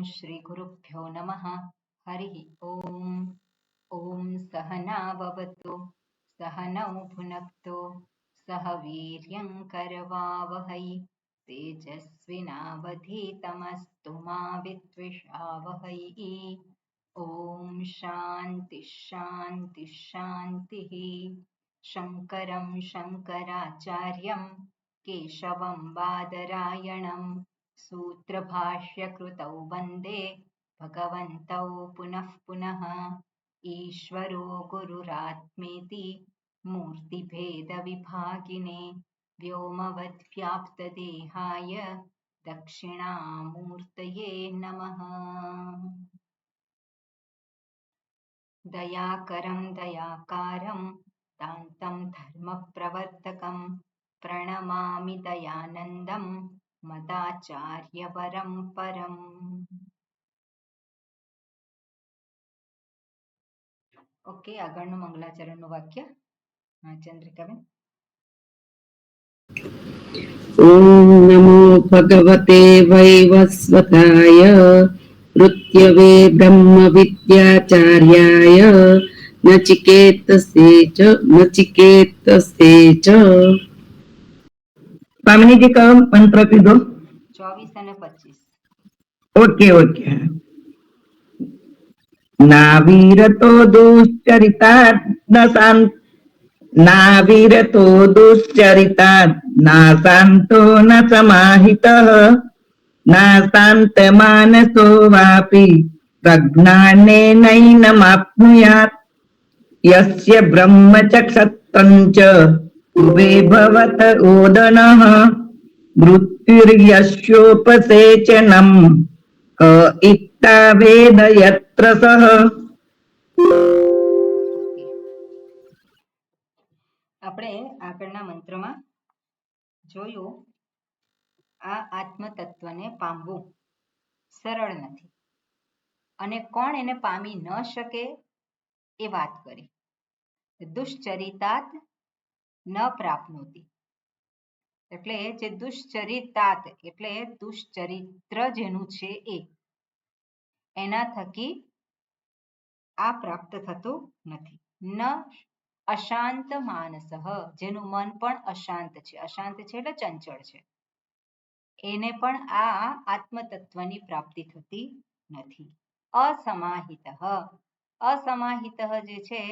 श्री गुरुभ्यो नमः। हरिः ओम। ओम सहनाववतु सहनौ भुनक्तु सह वीर्यं करवावहै तेजस्विनावधीतमस्तु मा विद्विषावहै। ओम शांति शांति शांतिः। शंकरं शंकराचार्यं केशवं बादरायणं सूत्रभाष्यकृतौ वन्दे भगवन्तौ पुनः पुनः। ईश्वरो गुरुरात्मेति मूर्तिभेदविभागिने व्योमवद्व्याप्तदेहाय दक्षिणामूर्तये नमः। दयाकरं दयाकारं दान्तं धर्मप्रवर्तकं प्रणमामि दयानन्दं मदाचार्यवरं परम्। ओके, આગળનું મંગલાચરણનું વાક્ય ચંદ્રિકાબેન। ओम नमो भगवते वैवस्वताय मृत्यवे ब्रह्म विद्याचार्याय नचिकेतसे च स्वामिनी जी का मंत्र आपी दो। 24 અને 25। Okay okay. नावीरतो दुश्चरितात् नावीरतो दुश्चरितात् नाशान्तो न समाहितः नाशान्तमानसो वापि प्रज्ञानेनैनमाप्नुयात् यस्य ब्रह्म च क्षत्रं च उभे भवत ओदनः मृत्युर्यस्योपसेचनं क इत्ता वेद यत्र सः। આપણે આગળના મંત્રમાં જોયું, આ આત્મતત્વને પામવું સરળ નથી અને કોણ એને પામી ન શકે એ વાત કરી। દુશ્ચરિતાત ન પ્રાપ્નોતિ એટલે જે દુશ્ચરિતાત એટલે દુશ્ચરિત્ર જેનું છે એના થકી આ પ્રાપ્ત થતું નથી। ન અશાંત માનસ જેનું મન પણ અશાંત છે, અશાંત છે એટલે ચંચળ છે, એને પણ આ આત્મતત્વની પ્રાપ્તિ થતી નથી। અસમાહિત અસમાહિત જે છે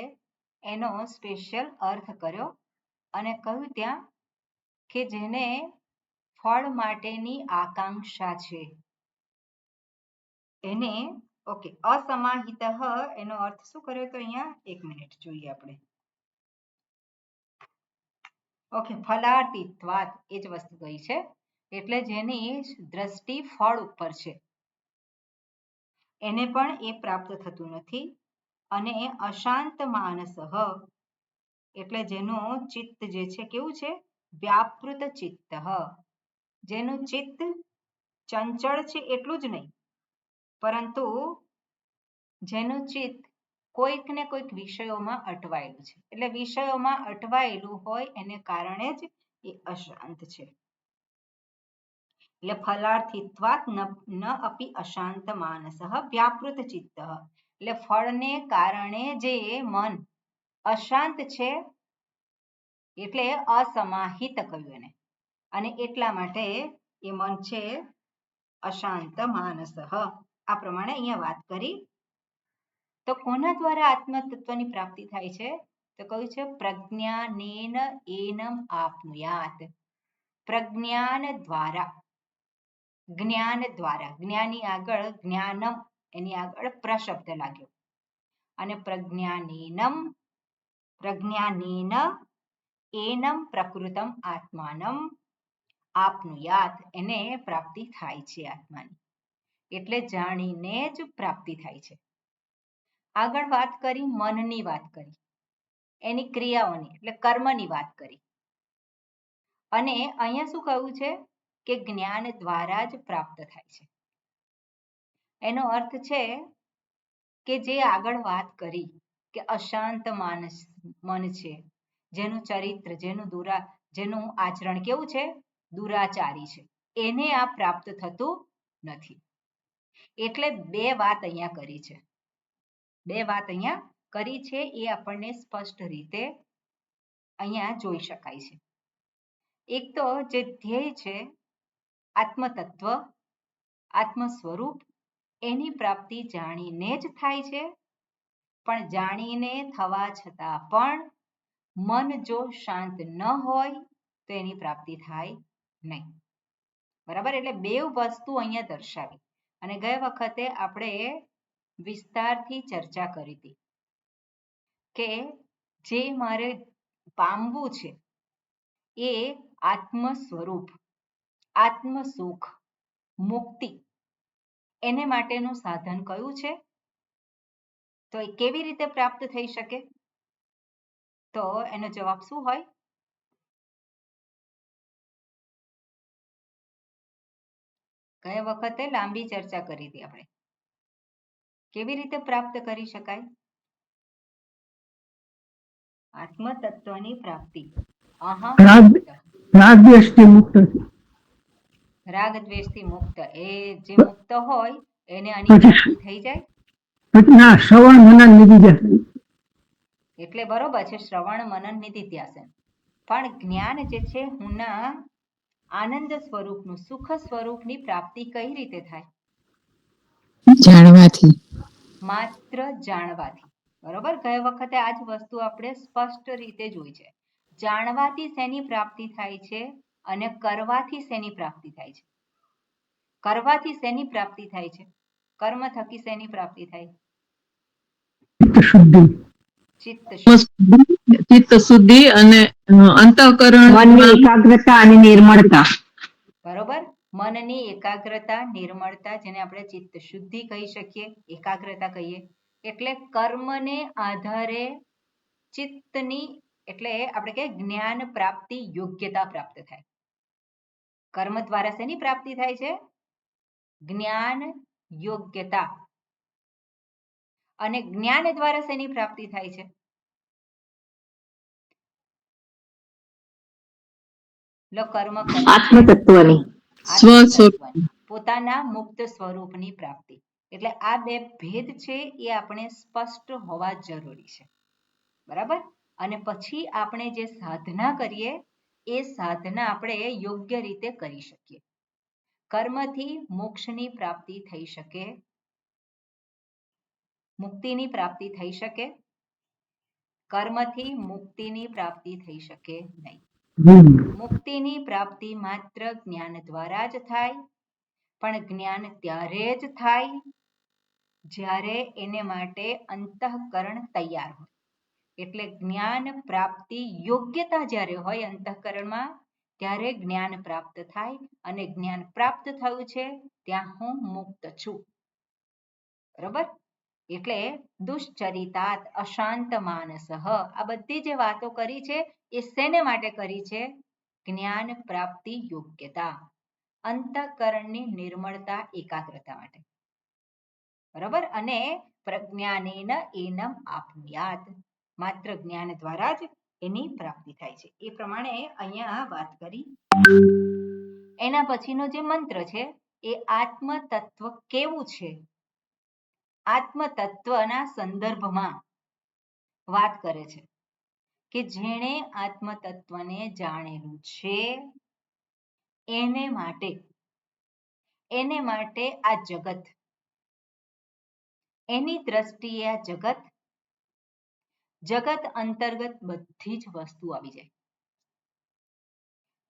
એનો સ્પેશિયલ અર્થ કર્યો અને કહ્યું ત્યાં કે જેને ફળ માટેની આકાંક્ષા છે એને ઓકે અસમાહિત એનો અર્થ શું કર્યો તો અહીંયા એક મિનિટ જોઈએ આપણે। ઓકે, ફલાર્તિત્વાત એ જ વસ્તુ કહી છે એટલે જેની દ્રષ્ટિ ફળ ઉપર છે એને પણ એ પ્રાપ્ત થતું નથી। અને અશાંત માનસ એટલે જેનું ચિત્ત જે છે કેવું છે વ્યાપૃત ચિત્ત, જેનું ચિત્ત ચંચળ છે એટલું જ નહીં પરંતુ જેનું ચિત્ત કોઈક ને કોઈક વિષયોમાં અટવાયેલું છે એટલે વિષયોમાં અટવાયેલું હોય એને કારણે જ એ અશાંત છે। એટલે ફલાર્થિત્વાત ન અપી અશાંત માનસ વ્યાપૃત ચિત્ત એટલે ફળને કારણે જે મન અશાંત છે એટલે અસમાહિત કહ્યું એને અને એટલા માટે એ મન છે અશાંત માનસ। આ પ્રમાણે અહીંયા વાત કરી। તો કોના દ્વારા આત્મતત્વની પ્રાપ્તિ થાય છે તો કહ્યું છે પ્રજ્ઞાનેન એનમ આપનુયાત, પ્રજ્ઞાન દ્વારા, જ્ઞાન દ્વારા, જ્ઞાની આગળ જ્ઞાનમ એની આગળ પ્રશબ્દ લાગ્યો અને પ્રજ્ઞાનેનમ પ્રજ્ઞાનેન એનમ પ્રકૃતમ આત્માનમ આપનુયાત એને પ્રાપ્તિ થાય છે આત્માની એટલે જાણીને જ પ્રાપ્તિ થાય છે। આગળ વાત કરી મનની વાત કરી, એની ક્રિયાઓની એટલે કર્મની વાત કરી અને અહીંયા શું કહ્યું છે કે જ્ઞાન દ્વારા જ પ્રાપ્ત થાય છે। એનો અર્થ છે કે જે આગળ વાત કરી કે અશાંત માનસ મન છે જેનું ચરિત્ર જેનું આચરણ કેવું છે દુરાચારી છે એને આ પ્રાપ્ત થતું નથી। એટલે બે વાત અહીંયા કરી છે, બે વાત અહીંયા કરી છે એ આપણને સ્પષ્ટ રીતે અહીંયા જોઈ શકાય છે. એક તો જે ધ્યેય છે આત્મતત્વ, આત્મ સ્વરૂપ, એની પ્રાપ્તિ જાણીને જ થાય છે, પણ જાણીને થવા છતાં પણ મન જો શાંત ન હોય તો એની પ્રાપ્તિ થાય નહીં. બરાબર, એટલે બે વસ્તુ અહીંયા દર્શાવી અને ગયા વખતે આપણે વિસ્તારથી ચર્ચા કરી હતી કે જે મારે પામવું છે એ આત્મ સ્વરૂપ, આત્મ સુખ, મુક્તિ, એને માટેનું સાધન કયું છે? તો એ કેવી રીતે પ્રાપ્ત થઈ શકે? તો એનો જવાબ શું હોય? ગયા વખતે લાંબી ચર્ચા કરી હતી આપણે. કેવી રીતે પ્રાપ્ત કરી શકાય આત્મ તત્વની પ્રાપ્તિ? રાગ દ્વેષથી મુક્ત, રાગ દ્વેષથી મુક્ત. એ જે મુક્ત હોય એને આની પ્રાપ્તિ થઈ જાય? ના, શ્રવણ મનન નિધિધ્યાસન. એટલે બરોબર છે, શ્રવણ મનન નિધિધ્યાસન. પણ જ્ઞાન જે છે હુંના આનંદ સ્વરૂપનું, સુખ સ્વરૂપની પ્રાપ્તિ કઈ રીતે થાય? જાણવાથી, માત્ર જાણવાથી. બરોબર, ગયા વખતે આ જ વસ્તુ આપણે સ્પષ્ટ રીતે જોઈ છે. જાણવાથી શેની પ્રાપ્તિ થાય છે અને કરવાથી શેની પ્રાપ્તિ થાય છે? કરવાથી શેની પ્રાપ્તિ થાય છે? કર્મ થકી શેની પ્રાપ્તિ થાય? ચિત્ત શુદ્ધિ અને અંતઃકરણ, મનની એકાગ્રતા અને નિર્મળતા. બરોબર, મનની એકાગ્રતા, નિર્મળતા, જેને આપણે ચિત્ત શુદ્ધિ કહી શકીએ, એકાગ્રતા કહીએ. એટલે કર્મને આધારે ચિત્તની, એટલે આપણે કે જ્ઞાન પ્રાપ્તિ, યોગ્યતા પ્રાપ્ત થાય. કર્મ દ્વારા શેની પ્રાપ્તિ થાય છે? જ્ઞાન, યોગ્યતા. અને જ્ઞાન દ્વારા શેની પ્રાપ્તિ થાય છે? કર્મ આત્મતત્વની, પોતાના મુક્ત સ્વરૂપની પ્રાપ્તિ. એટલે આ બે ભેદ છે એ આપણે સ્પષ્ટ હોવા જરૂરી છે. બરાબર, અને પછી આપણે જે સાધના કરીએ એ સાધના આપણે યોગ્ય રીતે કરી શકીએ. કર્મથી મોક્ષની પ્રાપ્તિ થઈ શકે, મુક્તિની પ્રાપ્તિ થઈ શકે? કર્મથી મુક્તિની પ્રાપ્તિ થઈ શકે નહીં. મુક્તિની પ્રાપ્તિ માત્ર જ્ઞાન દ્વારા જ થાય, પણ જ્ઞાન ત્યારે જ થાય જ્યારે એને માટે અંતઃકરણ તૈયાર હોય. એટલે જ્ઞાન પ્રાપ્તિ યોગ્યતા જ્યારે હોય અંતઃકરણમાં, ત્યારે જ્ઞાન પ્રાપ્ત થાય. અને જ્ઞાન પ્રાપ્ત થયું છે ત્યાં હું મુક્ત છું. બરોબર, એટલે દુશ્ચરિતાત અશાંત માનસ, આ બધી જે વાતો કરી છે એ શેને માટે કરી છે? જ્ઞાન પ્રાપ્તિ યોગ્યતા, અંતઃકરણની નિર્મળતા, એકાગ્રતા માટે. બરાબર, અને પ્રજ્ઞાનેન એનમ આપનુયાત, માત્ર જ્ઞાન દ્વારા જ એની પ્રાપ્તિ થાય છે. એ પ્રમાણે અહીંયા વાત કરી. એના પછીનો જે મંત્ર છે એ આત્મ તત્વ કેવું છે, આત્મ તત્વના સંદર્ભમાં વાત કરે છે કે જેણે આત્મ તત્વને જાણેલું છે એને માટે આ જગત, એની દ્રષ્ટિએ આ જગત અંતર્ગત બધી જ વસ્તુ આવી જાય.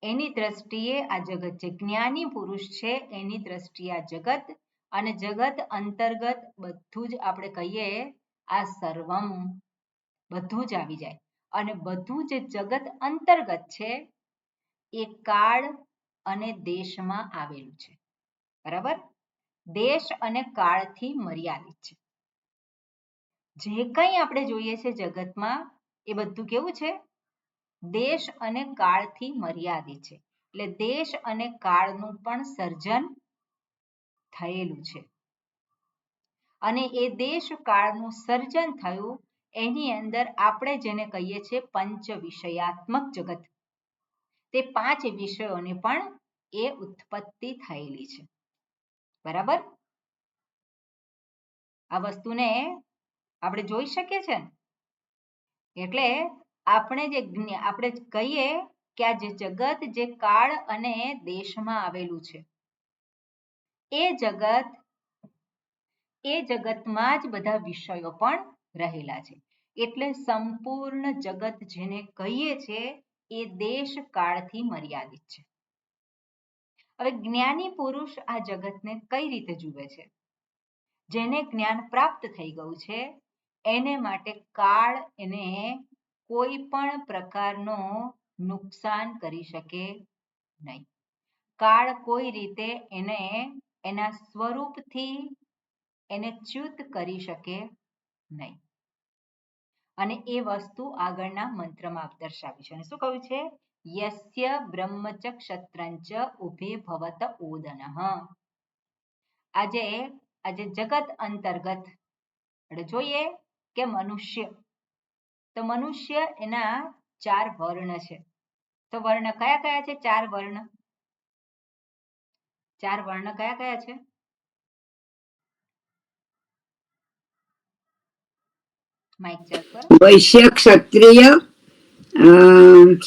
એની દ્રષ્ટિએ આ જગત, જે જ્ઞાની પુરુષ છે એની દ્રષ્ટિએ આ જગત, અને જગત અંતર્ગત બધું જ આપણે કહીએ આ સર્વમ, બધું જ આવી જાય. અને બધું જે જગત અંતર્ગત છે એ કાળ અને દેશમાં આવેલું છે. બરાબર, દેશ અને કાળથી મર્યાદિત છે. જે કંઈ આપણે જોઈએ છે જગતમાં એ બધું કેવું છે? દેશ અને કાળથી મર્યાદિત છે. એટલે દેશ અને કાળનું પણ સર્જન થયેલું છે. અને એ દેશ કાળનું સર્જન થયું એની અંદર આપણે જેને કહીએ છીએ પંચ વિષયાત્મક જગત, તે 5 વિષયોની પણ એ ઉત્પત્તિ થયેલી છે. બરાબર, આ વસ્તુને આપણે જોઈ શકીએ છે ને? એટલે આપણે કહીએ કે આ જે જગત જે કાળ અને દેશમાં આવેલું છે એ જગતમાં જ બધા વિષયો પણ રહેલા છે. એટલે સંપૂર્ણ જગત જેને કહીએ છે એ દેશ કાળથી મર્યાદિત છે. હવે જ્ઞાની પુરુષ આ જગતને કઈ રીતે જુએ છે? જેને જ્ઞાન પ્રાપ્ત થઈ ગયું છે એને માટે કાળ એને કોઈ પણ પ્રકારનો નુકસાન કરી શકે નહીં. કાળ કોઈ રીતે એને એના સ્વરૂપથી એને ચ્યુત કરી શકે નહીં. અને એ વસ્તુ આગળના મંત્રમાં દર્શાવી છે. અને શું કહ્યું છે? યસ્ય બ્રહ્મચ ક્ષત્રંચ ઉભે ભવત ઓદનઃ. આજે જગત અંતર્ગત આપણે જોઈએ કે મનુષ્ય, તો મનુષ્ય એના 4 વર્ણ છે. તો વર્ણ કયા કયા છે? 4 વર્ણ. 4 વર્ણ કયા કયા છે? માઇક ચેક કરો. વૈશ્ય, ક્ષત્રિય,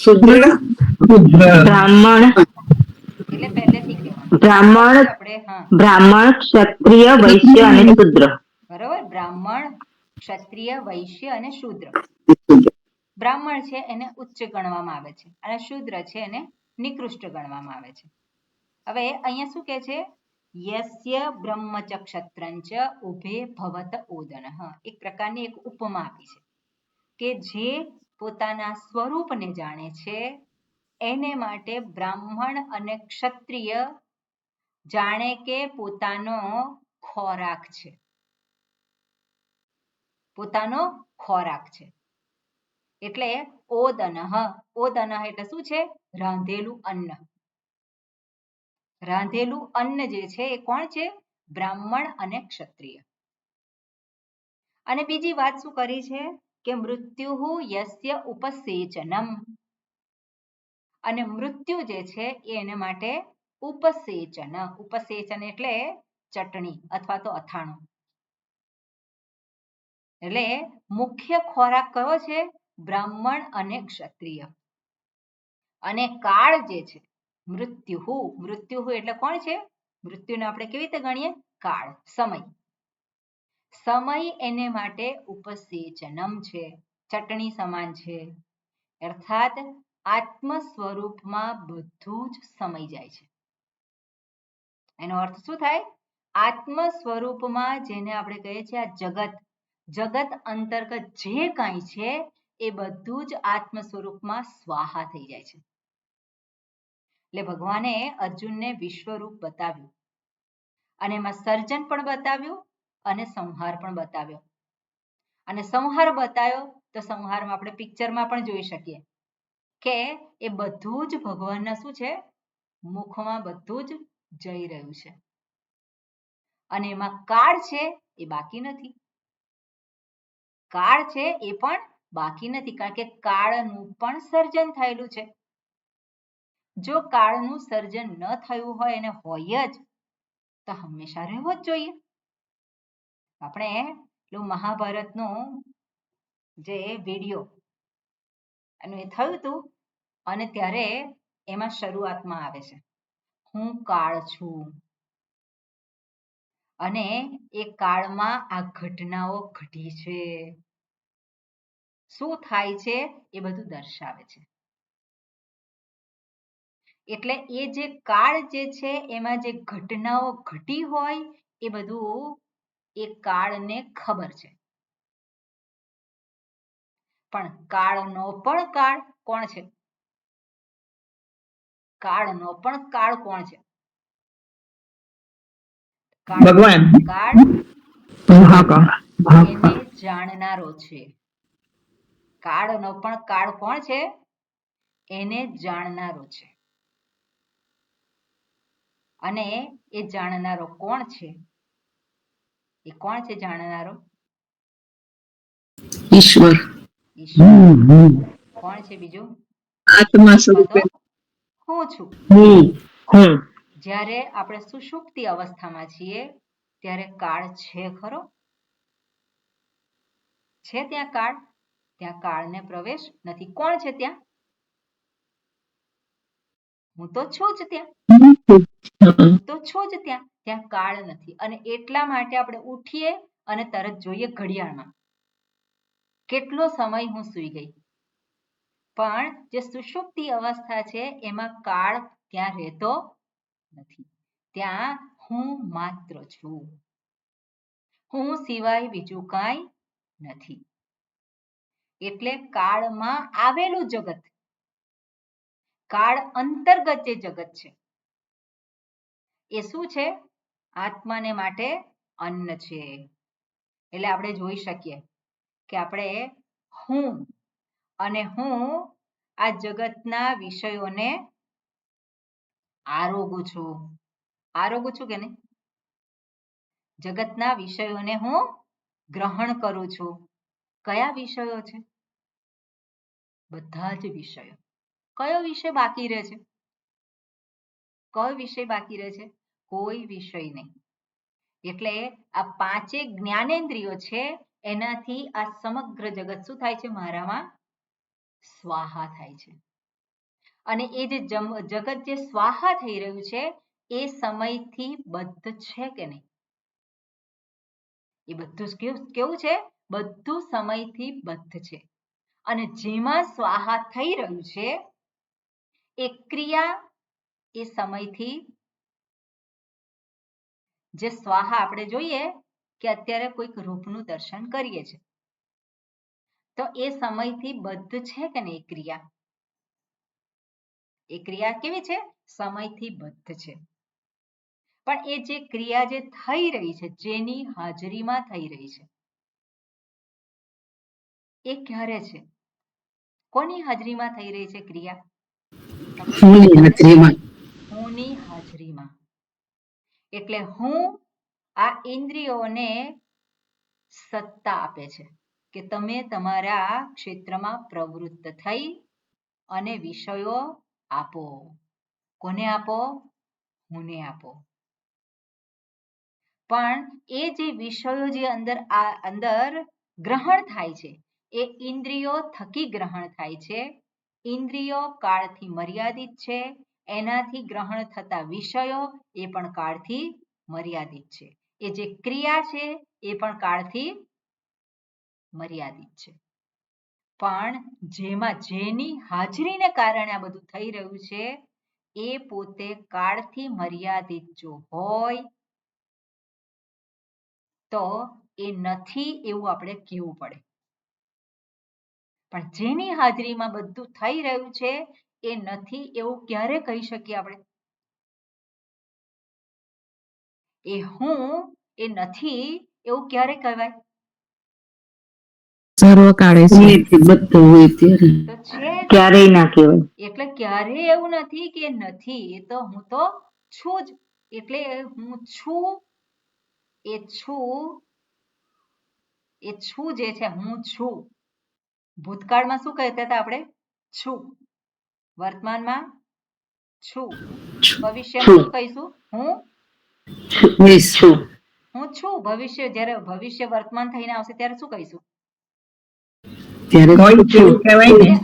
શૂદ્ર, બ્રાહ્મણ, એટલે પહેલેથી કહેવાનું. બ્રાહ્મણ, ક્ષત્રિય, વૈશ્ય અને શૂદ્ર. બરોબર. બ્રાહ્મણ, ક્ષત્રિય, વૈશ્ય અને શૂદ્ર. બ્રાહ્મણ છે એને ઉચ્ચ ગણવામાં આવે છે અને શૂદ્ર છે એને નિકૃષ્ટ ગણવામાં આવે છે. હવે અહીંયા શું કહે છે? યસ્ય બ્રહ્મચ ક્ષત્રંચ ઉભે ભવત ઓદનઃ. એક પ્રકારની એક ઉપમા આપી છે કે જે પોતાના સ્વરૂપને જાણે છે એને માટે બ્રાહ્મણ અને ક્ષત્રિય જાણે કે પોતાનો ખોરાક છે. પોતાનો ખોરાક છે. એટલે ઓદનઃ. ઓદનઃ એટલે શું છે? રાંધેલું અન્ન. રાંધેલું અન્ન જે છે એ કોણ છે? બ્રાહ્મણ અને ક્ષત્રિય. અને બીજી વાત શું કરી છે કે મૃત્યુ યસ્ય ઉપસેચનમ. અને મૃત્યુ જે છે એ એને માટે ઉપસેચન. ઉપસેચન એટલે ચટણી અથવા તો અથાણું. એટલે મુખ્ય ખોરાક કયો છે? બ્રાહ્મણ અને ક્ષત્રિય. અને કાળ જે છે મૃત્યુ એટલે કોણ છે? મૃત્યુને આપણે કેવી રીતે ગણીએ? કાળ, સમય. સમય એને માટે ઉપસેચનમ છે, ચટણી સમાન છે. અર્થાત આત્મ સ્વરૂપમાં બધું જ સમાઈ જાય છે. એનો અર્થ શું થાય? આત્મ સ્વરૂપમાં જેને આપણે કહીએ છીએ આ જગત અંતર્ગત જે કાંઈ છે એ બધું જ આત્મ સ્વરૂપમાં સ્વાહા થઈ જાય છે. એટલે ભગવાને અર્જુનને વિશ્વરૂપ બતાવ્યું અને એમાં સર્જન પણ બતાવ્યું અને સંહાર પણ બતાવ્યો. અને સંહાર બતાવ્યો તો સંહારમાં આપણે પિક્ચરમાં પણ જોઈ શકીએ કે એ બધું જ ભગવાનના શું છે? મુખમાં બધું જ જઈ રહ્યું છે. અને એમાં કાળ છે એ બાકી નથી. કાળ છે એ પણ બાકી નથી, કારણ કે કાળનું પણ સર્જન થયેલું છે. જો કાળનું સર્જન ન થયું હોય અને હોય જ તો હંમેશા રહેવો જ જોઈએ. આપણે મહાભારતનો જે વિડીયો અને એ થયું હતું અને ત્યારે એમાં શરૂઆતમાં આવે છે હું કાળ છું અને એ કાળમાં આ ઘટનાઓ ઘટી છે. શું થાય છે એ બધું દર્શાવે છે. એટલે એ જે કાળ જે છે એમાં જે ઘટનાઓ ઘટી હોય એ બધું એ કાળને ખબર છે. પણ કાળનો પણ કાળ કોણ છે? કાળનો પણ કાળ કોણ છે? ભગવાન. કાળ એને જાણનારો છે. કાળનો પણ કાળ કોણ છે? એને જાણનારો છે. અને એ જાણનારો કોણ છે? એ કોણ છે જાણનારો? ઈશ્વર. કોણ છે બીજું? આત્મા સ્વરૂપે હું છું. જ્યારે આપણે સુષુપ્તિ અવસ્થામાં છીએ ત્યારે કાળ છે ખરો? છે ત્યાં કાળને પ્રવેશ નથી. કોણ છે ત્યાં? હું તો છું જ ત્યાં કાળ નથી. અને એટલા માટે આપણે ઉઠીએ અને તરત જોઈએ ઘડિયાળમાં કેટલો સમય હું સૂઈ ગઈ. પણ જે સુષુપ્તિ અવસ્થા છે એમાં કાળ ત્યાં રહેતો નથી. ત્યાં હું માત્ર છું. હું સિવાય બીજું કાંઈ નથી. એટલે કાળમાં આવેલું જગત, કાળ અંતર્ગત જે જગત છે એ શું છે? આત્માને માટે અન્ન છે. એટલે આપણે જોઈ શકીએ કે આપણે હું આ જગતના વિષયોને આરોગું છું કે નહીં? જગતના વિષયોને હું ગ્રહણ કરું છું. કયા વિષયો છે? બધા જ વિષયો. કયો વિષય બાકી રહે છે? કોઈ વિષય નહીં. એટલે આ પાંચે જ્ઞાનેન્દ્રિયો છે એનાથી આ સમગ્ર જગત શું થાય છે? મારામાં સ્વાહા થાય છે. અને એ જે જગત જે સ્વાહા થઈ રહ્યું છે એ સમયથી બદ્ધ છે કે નહીં? એ બધું કેવું છે? બધું સમયથી બદ્ધ છે. અને જેમાં સ્વાહા થઈ રહ્યું છે એ ક્રિયા એ સમયથી, જે સ્વાહા આપણે જોઈએ કે અત્યારે કોઈક રૂપનું દર્શન કરીએ છીએ તો એ સમયથી બદ્ધ છે કે નહીં? એ ક્રિયા કેવી છે? સમયથી બદ્ધ છે. પણ એ જે ક્રિયા જે થઈ રહી છે, જેની હાજરીમાં થઈ રહી છે, એ ક્યારે છે? કોની હાજરીમાં થઈ રહી છે ક્રિયા? હુંની હાજરીમાં. એટલે હું આ ઇન્દ્રિયોને સત્તા આપે છે કે તમે તમારા ક્ષેત્રમાં પ્રવૃત્ત થઈ અને વિષયો આપો. કોને આપો? હુંને આપો. પણ એ જે વિષયો જે અંદર ગ્રહણ થાય છે એ ઇન્દ્રિયો થકી ગ્રહણ થાય છે. ઇન્દ્રિયો કાળથી મર્યાદિત છે. એનાથી ગ્રહણ થતા વિષયો એ પણ કાળથી મર્યાદિત છે. એ જે ક્રિયા છે એ પણ કાળથી મર્યાદિત છે. પણ જેની હાજરીને કારણે આ બધું થઈ રહ્યું છે એ પોતે કાળથી મર્યાદિત જો હોય તો એ નથી એવું આપણે કહેવું પડે. પણ જેની હાજરીમાં બધું થઈ રહ્યું છે એ નથી એવું ક્યારે કહી શકીએ આપણે? એ હું એ નથી એવું ક્યારે કહેવાય? સર્વકાળે છે. ક્યારેય ના કહેવાય. એટલે ક્યારે એવું નથી કે નથી. એ તો હું તો છું જ. એટલે હું છું જે છે હું છું. ભૂતકાળમાં શું કહેતા હતા આપણે? છું. વર્તમાનમાં છું. ભવિષ્યમાં શું કહીશું? હું છું. જ્યારે ભવિષ્ય વર્તમાન થઈને આવશે ત્યારે શું કહીશું?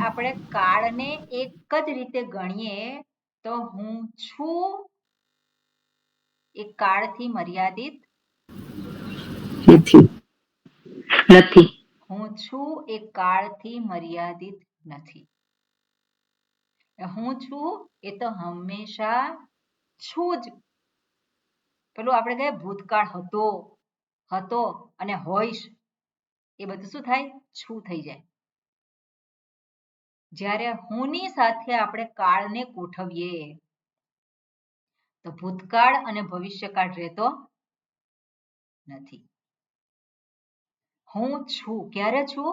આપણે કાળને એક જ રીતે ગણીએ તો હું છું એ કાળથી મર્યાદિત નથી. હું છું એ કાળથી મર્યાદિત નથી. હું છું એ તો હંમેશા છું જ. પેલું આપણે કહીએ ભૂતકાળ હતો અને હોઈશ, એ બધું શું થાય? છું થઈ જાય. જ્યારે હુંની સાથે આપણે કાળને ગોઠવીએ તો ભૂતકાળ અને ભવિષ્યકાળ રહેતો નથી. હું છું. ક્યારે છું?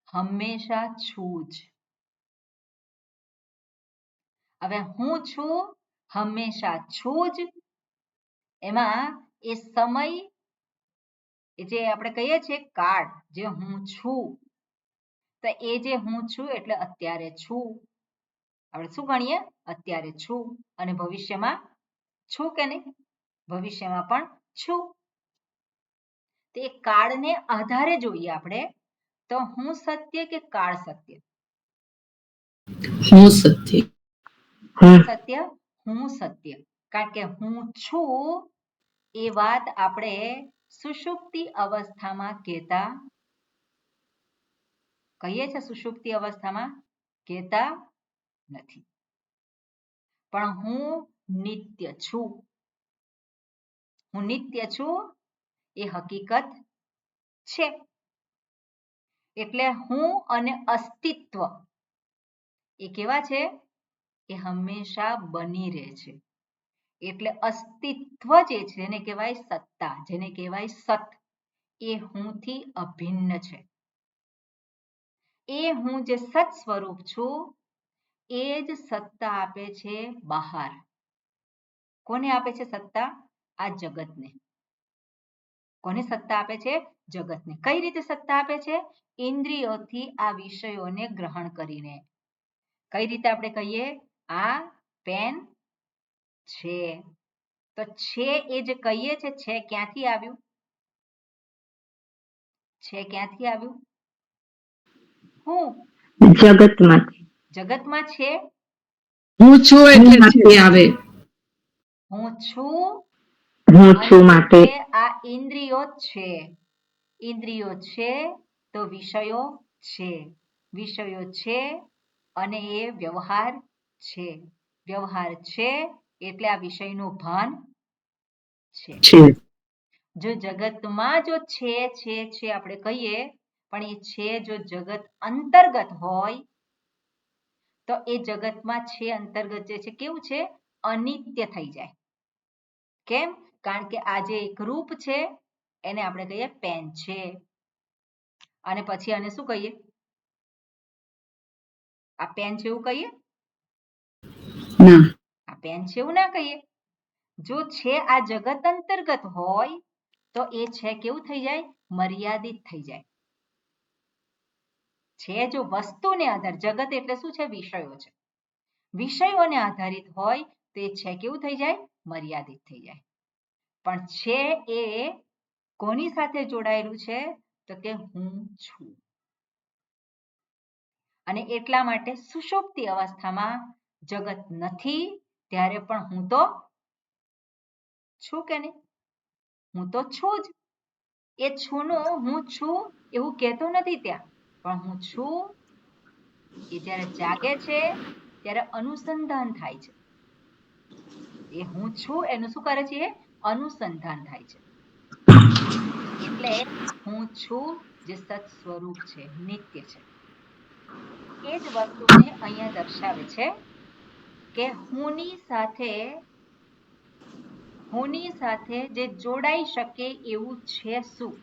હંમેશા છું જ. હવે હું છું હંમેશા છું જ. એમાં એ સમય જે આપણે કહીએ છીએ કાળ, જે હું છું, તો એ જે હું છું એટલે અત્યારે છું. આપણે શું ગણીએ? અત્યારે છું. અને ભવિષ્યમાં છું કે નહીં? ભવિષ્યમાં પણ છું. તે કાળને આધારે જોઈએ આપણે તો હું સત્ય કે કાળ સત્ય? હું સત્ય. હું સત્ય, હું સત્ય. કારણ કે હું છું એ વાત આપણે સુષુપ્તિ અવસ્થામાં કહેતા કહીએ છીએ, સુષુપ્તિ અવસ્થામાં કહેતા નથી. પણ હું નિત્ય છું. હું નિત્ય છું એ હકીકત છે. એટલે હું અને અસ્તિત્વ એ કેવા છે? એ હંમેશા બની રહે છે. એટલે અસ્તિત્વ જે છે એને કહેવાય સત્તા, જેને કહેવાય સત, એ હુંથી અભિન્ન છે. એ હું જે સત સ્વરૂપ છું એ જ સત્તા આપે છે બહાર. કોને આપે છે સત્તા? આ જગતને. કોને સત્તા આપે છે? જગતને. કઈ રીતે સત્તા આપે છે? ઇન્દ્રિયોથી આ વિષયોને ગ્રહણ કરીને. કઈ રીતે આપણે કહીએ? આ પેન છે. તો છે એ જે કહીએ છે ક્યાંથી આવ્યું? છે ક્યાંથી આવ્યું? હું જગતમાંથી. જગતમાં છે. હું છું એટલે છે આવે. હું છું હું અને છું માટે એટલે આ ઇન્દ્રિયો છે. ઇન્દ્રિયો છે તો વિષયો છે. વિષયો છે અને એ વ્યવહાર છે. વ્યવહાર છે એટલે આ વિષયનું ભાન છે. છે. જો જગતમાં જો છે આપણે કહીએ, પણ એ છે જો જગત અંતર્ગત હોય તો એ જગતમાં છે અંતર્ગત જે છે કેવું છે? અનિત્ય થઈ જાય. કેમ? કારણ કે આ જે એક રૂપ છે એને આપણે કહીએ પેન છે. અને પછી આને શું કહીએ? આ પેન છે એવું કહીએ? ના. આ પેન છે એવું ના કહીએ. જો છે આ જગત અંતર્ગત હોય તો એ છે કેવું થઈ જાય? મર્યાદિત થઈ જાય. છે જો વસ્તુને આધાર, જગત એટલે શું છે? વિષયો છે. વિષયોને આધારિત હોય તો એ છે કેવું થઈ જાય? મર્યાદિત થઈ જાય. પણ છે એ કોની સાથે જોડાયેલું છે? તો કે હું છું. અને એટલા માટે સુષુપ્તિ અવસ્થામાં જગત નથી ત્યારે પણ હું તો છું કે નહીં? હું તો છું જ. એ છુંનું હું છું એવું કહેતો નથી ત્યાં, પણ હું છું એ જ્યારે જાગે છે ત્યારે અનુસંધાન થાય છે. એ હું છું એનું શું કરે છે? અનુસંધાન થાય છે. એટલે હું છું જે સત સ્વરૂપ છે, નિત્ય છે. એ જ વસ્તુને અહીંયા દર્શાવે છે કે હુંની સાથે જે જોડાઈ શકે એવું છે શું?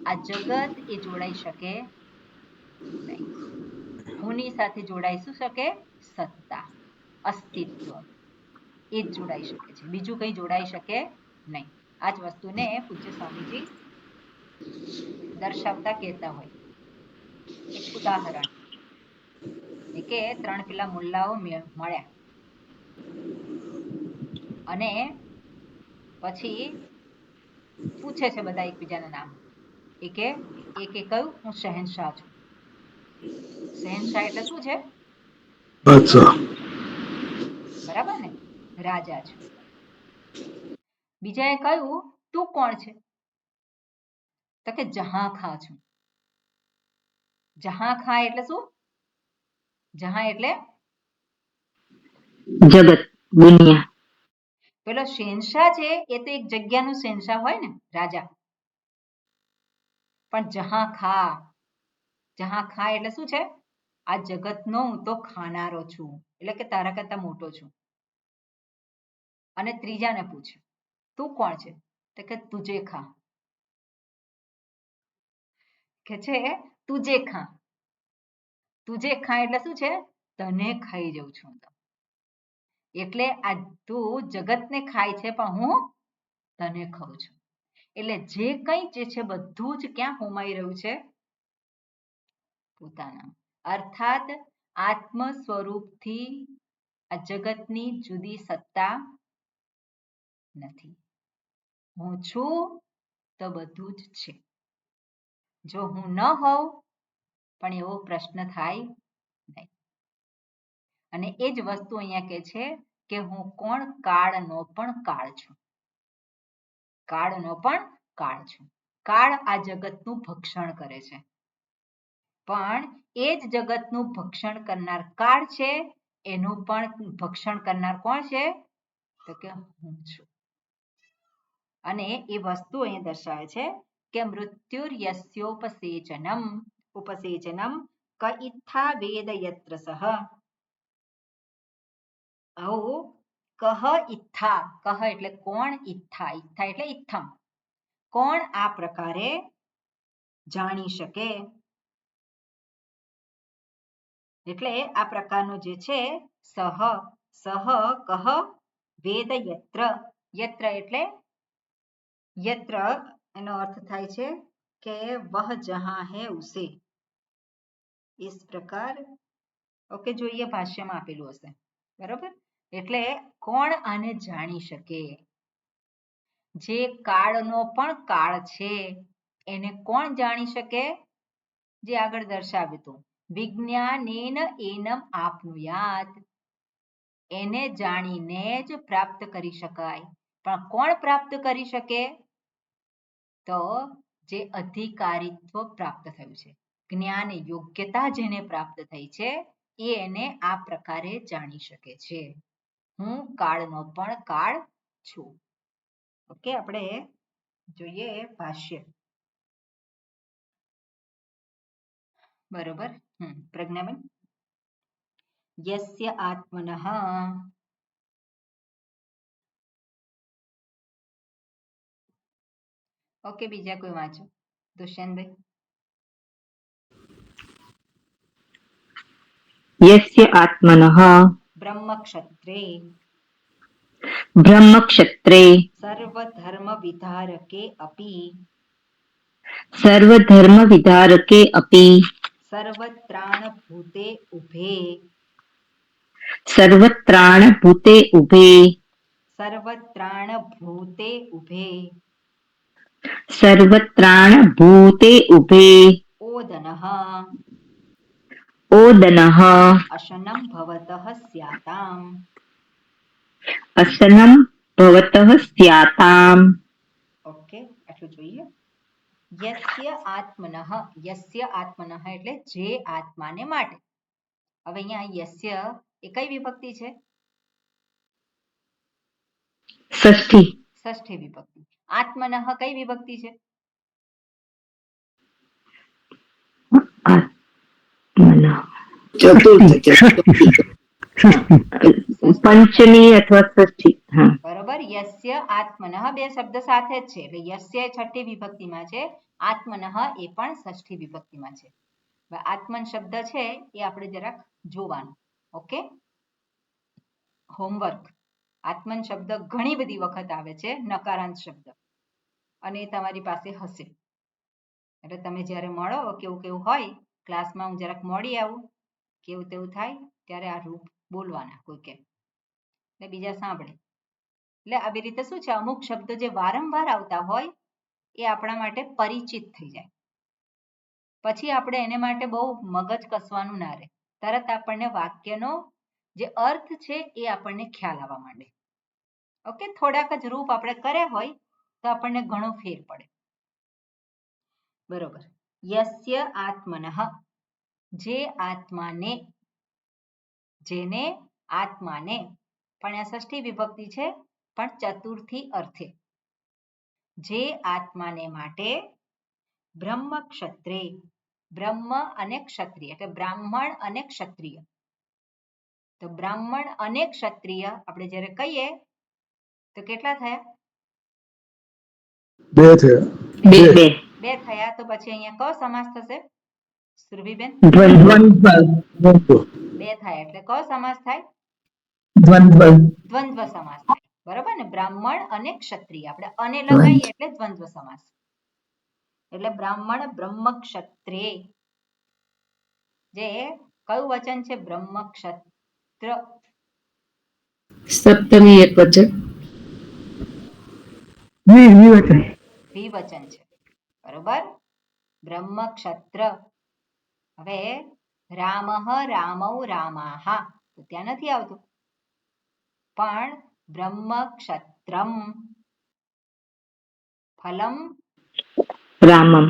આ જગત એ જોડાઈ શકે નહીં. હુંની સાથે જોડાઈ શું શકે? સત્તા, અસ્તિત્વ, એ જ જોડાઈ શકે છે. બીજું કંઈ જોડાઈ શકે નહીં. આ જ વસ્તુને પૂજ્ય સ્વામીજી દર્શાવતા કહેતા હોય. એક ઉદાહરણ કે 3 પેલા મુલ્લાઓ મળ્યા અને પછી પૂછે છે બધા એકબીજાના નામ. એકે કહ્યું હું શહેનશાહ છું. શહેનશાહ એટલે શું છે? બરાબર ને? રાજા છું. બીજાએ કહ્યું તું કોણ છે? તો કે જહાં ખાં છું. જહાં ખાં એટલે શું? જહાં એટલે જગત, દુનિયા. પેલો શહેનશાહ છે એ તો એક જગ્યાનું શહેનશાહ હોય ને, રાજા. પણ જહાં ખાં એટલે શું છે? આ જગતનો હું તો ખાનારો છું. એટલે કે તારા કરતા મોટો છું. અને ત્રીજાને પૂછે તું કોણ છે? તો કે તુજે ખાં. કે છે તુજે ખાં. તુજે ખાં એટલે શું છે? તને ખાઈ જઉં છું. એટલે આ તું જગતને ખાય છે પણ હું તને ખાઉં છું. એટલે જે કંઈ જે છે બધું જ ક્યાં હોમાઈ રહ્યું છે? પોતાના. અર્થાત આત્મ સ્વરૂપથી આ જગતની જુદી સત્તા નથી. હું છું તો બધું જ છે. જો હું ન હોઉં પણ એવો પ્રશ્ન થાય નહીં. અને એ જ વસ્તુ અહીંયા કે છે કે હું કોણ? કાળનો પણ કાળ છું. કાળનો પણ કાળ છું. કાળ આ જગતનું ભક્ષણ કરે છે, પણ એ જ જગતનું ભક્ષણ કરનાર કાળ છે, એનું પણ ભક્ષણ કરનાર કોણ છે? તો કે હું છું. અને એ વસ્તુ અહીંયા દર્શાવે છે કે મૃત્યુર્યસ્યોપસેચનમ ઉપસેચનમ ક ઇત્થા વેદ યત્ર સહ. આવું કહ ઇત્થા, કહ એટલે કોણ? ઇત્થા, ઇત્થા એટલે ઇત્થમ. કોણ આ પ્રકારે જાણી શકે? એટલે આ પ્રકારનું જે છે સહ, સહ કહ વેદ યત્ર. યત્ર એટલે યત્ર એનો અર્થ થાય છે કે વહ જહાં હે ઉસે. इस प्रकार ઓકે, જોઈએ ભાષ્યમાં આપેલું હશે, બરોબર. એટલે કોણ આને જાણી શકે? જે કાળનો પણ કાળ છે એને કોણ જાણી શકે? જે આગળ દર્શાવ્યું હતું, વિજ્ઞાનેન એનમ આપનુયાત. એને જાણીને જ પ્રાપ્ત કરી શકાય. પણ કોણ પ્રાપ્ત કરી શકે? તો જે અધિકારીત્વ પ્રાપ્ત થયું છે, જ્ઞાન યોગ્યતા જેને પ્રાપ્ત થઈ છે એ એને આ પ્રકારે જાણી શકે છે. હું કાળનો પણ કાળ છું. ઓકે, આપણે જોઈએ ભાષ્ય, બરોબર. પ્રજ્ઞાબેન, યસ્ય આત્મનઃ. ઓકે, બીજા કોઈ વાંચો. દુષ્યંતભાઈ. यस्य आत्मनः બ્રહ્મક્ષત્રે ब्रह्मक्षत्रे સર્વધર્મ વિધારકે અપી सर्वधर्मविधारके अपि સર્વત્રાણભૂતે ઉભે सर्वत्राणभूते उभे સર્વત્રાણભૂતે ઉભે सर्वत्राणभूते उभे ઓદનઃ ओदनः અશનમ ભવતઃ સ્યાતામ. असनं भवतः स्याताम्. ઓકે, આટલું જોઈએ. યસ્ય આત્મનઃ, યસ્ય આત્મનઃ એટલે જે આત્માને માટે. હવે અહીંયા યસ્ય એ કઈ વિભક્તિ છે? षष्ठी ષષ્ઠી વિભક્તિ. આત્મનઃ કઈ વિભક્તિ છે? आत्मनः ચતુર્થ પંચમી અથવા ષષ્ઠી. હા, બરોબર. યસ્ય આત્મનઃ બે શબ્દ સાથે જ છે, એટલે યસ્ય છઠ્ઠી વિભક્તિમાં છે, આત્મનઃ એ પણ ષષ્ઠી વિભક્તિમાં છે. આત્મન શબ્દ છે એ આપણે જરાક જોવાનું. Okay, homework. આત્મન શબ્દ ઘણી બધી વખત આવે છે, નકારાંત શબ્દ, અને એ તમારી પાસે હશે. એટલે તમે જ્યારે મળો, કેવું કેવું હોય ક્લાસમાં, હું જરાક મોડી આવું, કેવું તેવું થાય ત્યારે આ રૂપ બોલવાના કોઈ કે, એટલે બીજા સાંભળે. એટલે આવી રીતે શું છે, અમુક શબ્દો જે વારંવાર આવતા હોય એ આપણા માટે પરિચિત થઈ જાય. પછી આપણે એને માટે બહુ મગજ કસવાનું ના રહે, તરત આપણને વાક્યનો જે અર્થ છે એ આપણને ખ્યાલ આવવા માંડે. ઓકે, થોડાક જ રૂપ આપણે કર્યા હોય તો આપણને ઘણો ફેર પડે. બરોબર. યસ્ય આત્મનઃ, જે આત્માને, જેને આત્માને, પણ આ ષષ્ઠી વિભક્તિ છે, પણ ચતુર્થી અર્થે. જે આત્માને માટે બ્રહ્મ ક્ષત્રે, બ્રહ્મ અને ક્ષત્રિય એટલે બ્રાહ્મણ અને ક્ષત્રિય. તો બ્રાહ્મણ અને ક્ષત્રિય આપણે જ્યારે કહીએ તો કેટલા થયા? બે થયા. બે બે બે થયા. તો પછી અહીંયા કયો સમાસ થશે સુરભીબેન? દ્વંદ્વ બે થાય એટલે કયો સમાસ થાય? દ્વંદ્વ સમાસ થાય. બરોબર ને? બ્રાહ્મણ અને ક્ષત્રિય આપણે અને લગાવીએ એટલે દ્વંદ્વ સમાસ. એટલે બ્રાહ્મણ બ્રહ્મ ક્ષત્રે, જે કયું વચન છે? બ્રહ્મ ક્ષત્ર. સપ્તમી એક વચન. દ્વિવચન છે, બરોબર. બ્રહ્મક્ષત્ર. હવે રામઃ રામૌ રામાહ તો ત્યાં નથી આવતું, પણ બ્રહ્મક્ષત્રમ. ફલમ Ramam.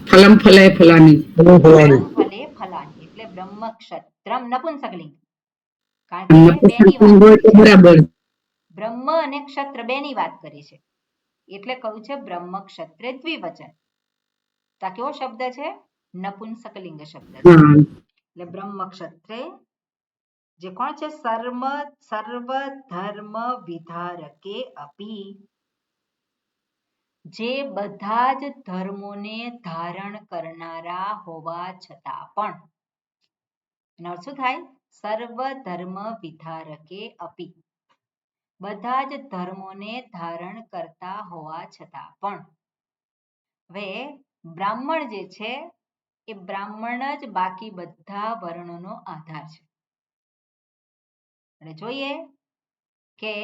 ફલમ ફલે ફલાની. ફલમ ફલે ફલાની એટલે બ્રહ્મક્ષત્રમ નપુંસકલિંગ, કારણ કે બેની વાત હોય તો કરી છે. બરાબર. બ્રહ્મ અને ક્ષત્ર બેની વાત કરી છે એટલે કહ્યું છે બ્રહ્મક્ષત્રે દ્વિવચન. તો આ કેવો શબ્દ છે? નપુંસકલિંગ શબ્દ છે. હા. એટલે બ્રહ્મક્ષત્રે જે કોણ છે? સર્વ ધર્મ વિધારકે અપી, જે બધા જ ધર્મોને ધારણ કરનારા હોવા છતાં પણ. એનો અર્થ શું થાય? સર્વ ધર્મ વિધારકે અપી, બધા જ ધર્મોને ધારણ કરતા હોવા છતાં પણ. હવે બ્રાહ્મણ જે છે એ બ્રાહ્મણ જ બાકી બધા વર્ણોનો આધાર છે. અને જોઈએ કે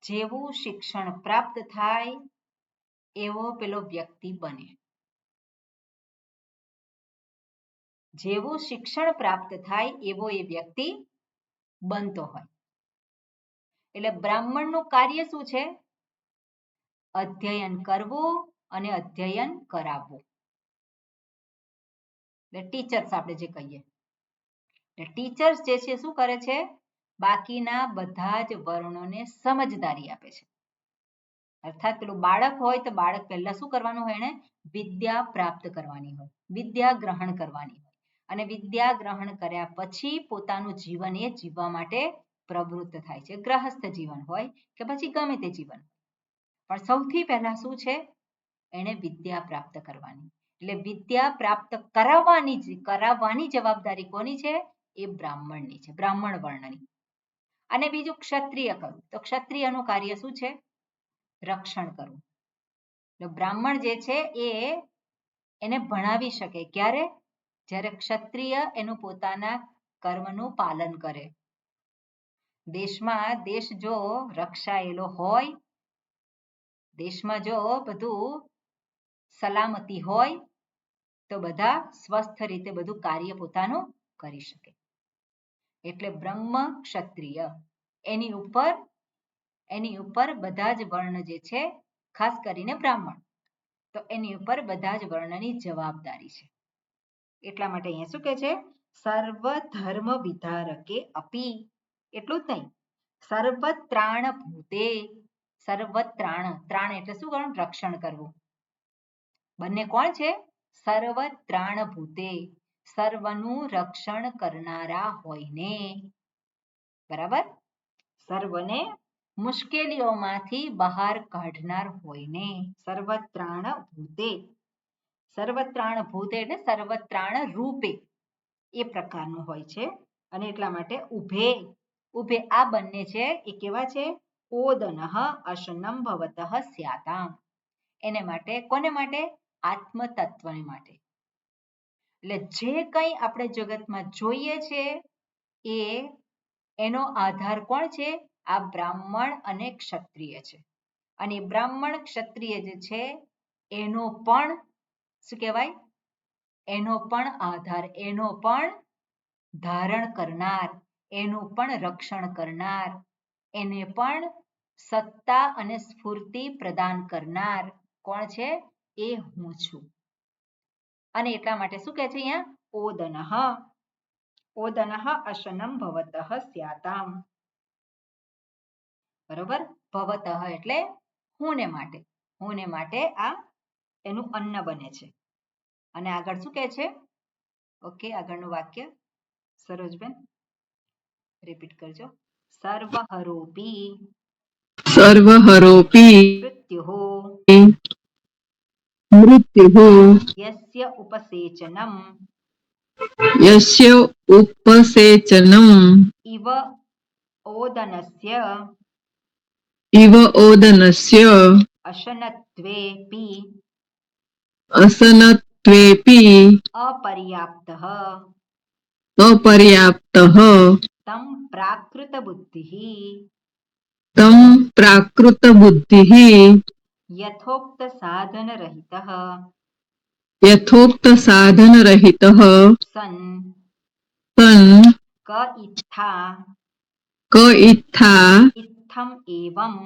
જેવું શિક્ષણ પ્રાપ્ત થાય એવો પેલો વ્યક્તિ બને. જેવું શિક્ષણ પ્રાપ્ત થાય એવો એ વ્યક્તિ બનતો હોય. એટલે બ્રાહ્મણનું કાર્ય શું છે? અધ્યયન કરવું અને અધ્યયન કરાવવું. એટલે ટીચર્સ આપણે જે કહીએ, એટલે ટીચર્સ જે છે શું કરે છે? બાકીના બધા જ વર્ણોને સમજદારી આપે છે. અર્થાત પેલું બાળક હોય તો બાળક પહેલા શું કરવાનું હોય? એને વિદ્યા પ્રાપ્ત કરવાની હોય, વિદ્યા ગ્રહણ કરવાની હોય, અને વિદ્યા ગ્રહણ કર્યા પછી પોતાનું જીવન એ જીવવા માટે પ્રવૃત્ત થાય છે. ગ્રહસ્થ જીવન હોય કે પછી ગમે તે જીવન, પણ સૌથી પહેલા શું છે? એને વિદ્યા પ્રાપ્ત કરવાની. એટલે વિદ્યા પ્રાપ્ત કરાવવાની જવાબદારી કોની છે? એ બ્રાહ્મણની છે, બ્રાહ્મણ વર્ણની. અને બીજું ક્ષત્રિય કરવું, તો ક્ષત્રિયનું કાર્ય શું છે? રક્ષણ કરવું. એટલે બ્રાહ્મણ જે છે એ એને ભણાવી શકે. ક્યારે? જ્યારે ક્ષત્રિય એનું પોતાના કર્મનું પાલન કરે. દેશમાં દેશ જો રક્ષાયેલો હોય, દેશમાં જો બધું સલામતી હોય તો બધા સ્વસ્થ રીતે બધું કાર્ય પોતાનું કરી શકે. એટલે બ્રહ્મ ક્ષત્રિય એની ઉપર બધા જ વર્ણ જે છે, ખાસ કરીને બ્રાહ્મણ, તો એની ઉપર બધા જ વર્ણની જવાબદારી છે. એટલા માટે અહીંયા શું કહે છે? સર્વ ધર્મ વિધારકે અપી. એટલું જ નહીં, સર્વત્રાણ ભૂતે. સર્વત્રાણ, ત્રાણ એટલે શું કરવું? રક્ષણ કરવું. બંને કોણ છે? સર્વત્રાણ ભૂતે, સર્વનું રક્ષણ કરનારા હોયને. બરાબર? સર્વને મુશ્કેલીઓમાંથી બહાર કાઢનાર હોયને. સર્વત્રાણ ભૂતે, સર્વત્રાણ ભૂતે એટલે સર્વત્રાણ રૂપે, એ પ્રકારનું હોય છે. અને એટલા માટે ઉભે આ બંને છે એ કેવા છે? ઓદનઃ અશનમ ભવતઃ સ્યાતામ. એને માટે, કોને માટે? આત્મ તત્વને માટે. એટલે જે કંઈ આપણે જગતમાં જોઈએ છે એ એનો આધાર કોણ છે? આ બ્રાહ્મણ અને ક્ષત્રિય છે. અને બ્રાહ્મણ ક્ષત્રિય જે છે એનો પણ શું કહેવાય? એનો પણ આધાર, એનો પણ ધારણ કરનાર, એનું પણ રક્ષણ કરનાર, એને પણ સત્તા અને સ્ફૂર્તિ પ્રદાન કરનાર કોણ છે? એ હું છું. અને એટલા માટે શું કહે છે અહીંયા? ઓદનઃ, ઓદનઃ અશનમ ભવતઃ સ્યાતામ. બરોબર? ભવતઃ એટલે હુંને માટે, હુંને માટે આ એનું અન્ન બને છે. અને આગળ શું કહે છે? ઓકે, આગળનું વાક્ય સરોજબેન રિપીટ કરજો. સર્વહરોપી સર્વહરોપી મૃત્યુઃ મૃત્યુઃ યસ્ય ઉપસેચનમ યસ્ય ઉપસેચનમ ઇવ ઓદનસ્ય ઇવ ઓદનસ્ય અશનત્વેપી અસનત્વેપી અપર્યાપ્તઃ અપર્યાપ્તઃ તમ પ્રાકૃત બુદ્ધિઃ તમ પ્રાકૃત બુદ્ધિઃ યથોક્ત સાધન રહિતઃ यथोक्त साधन रहितः सन् सन् क इत्था क इत्था इत्थम् एवम्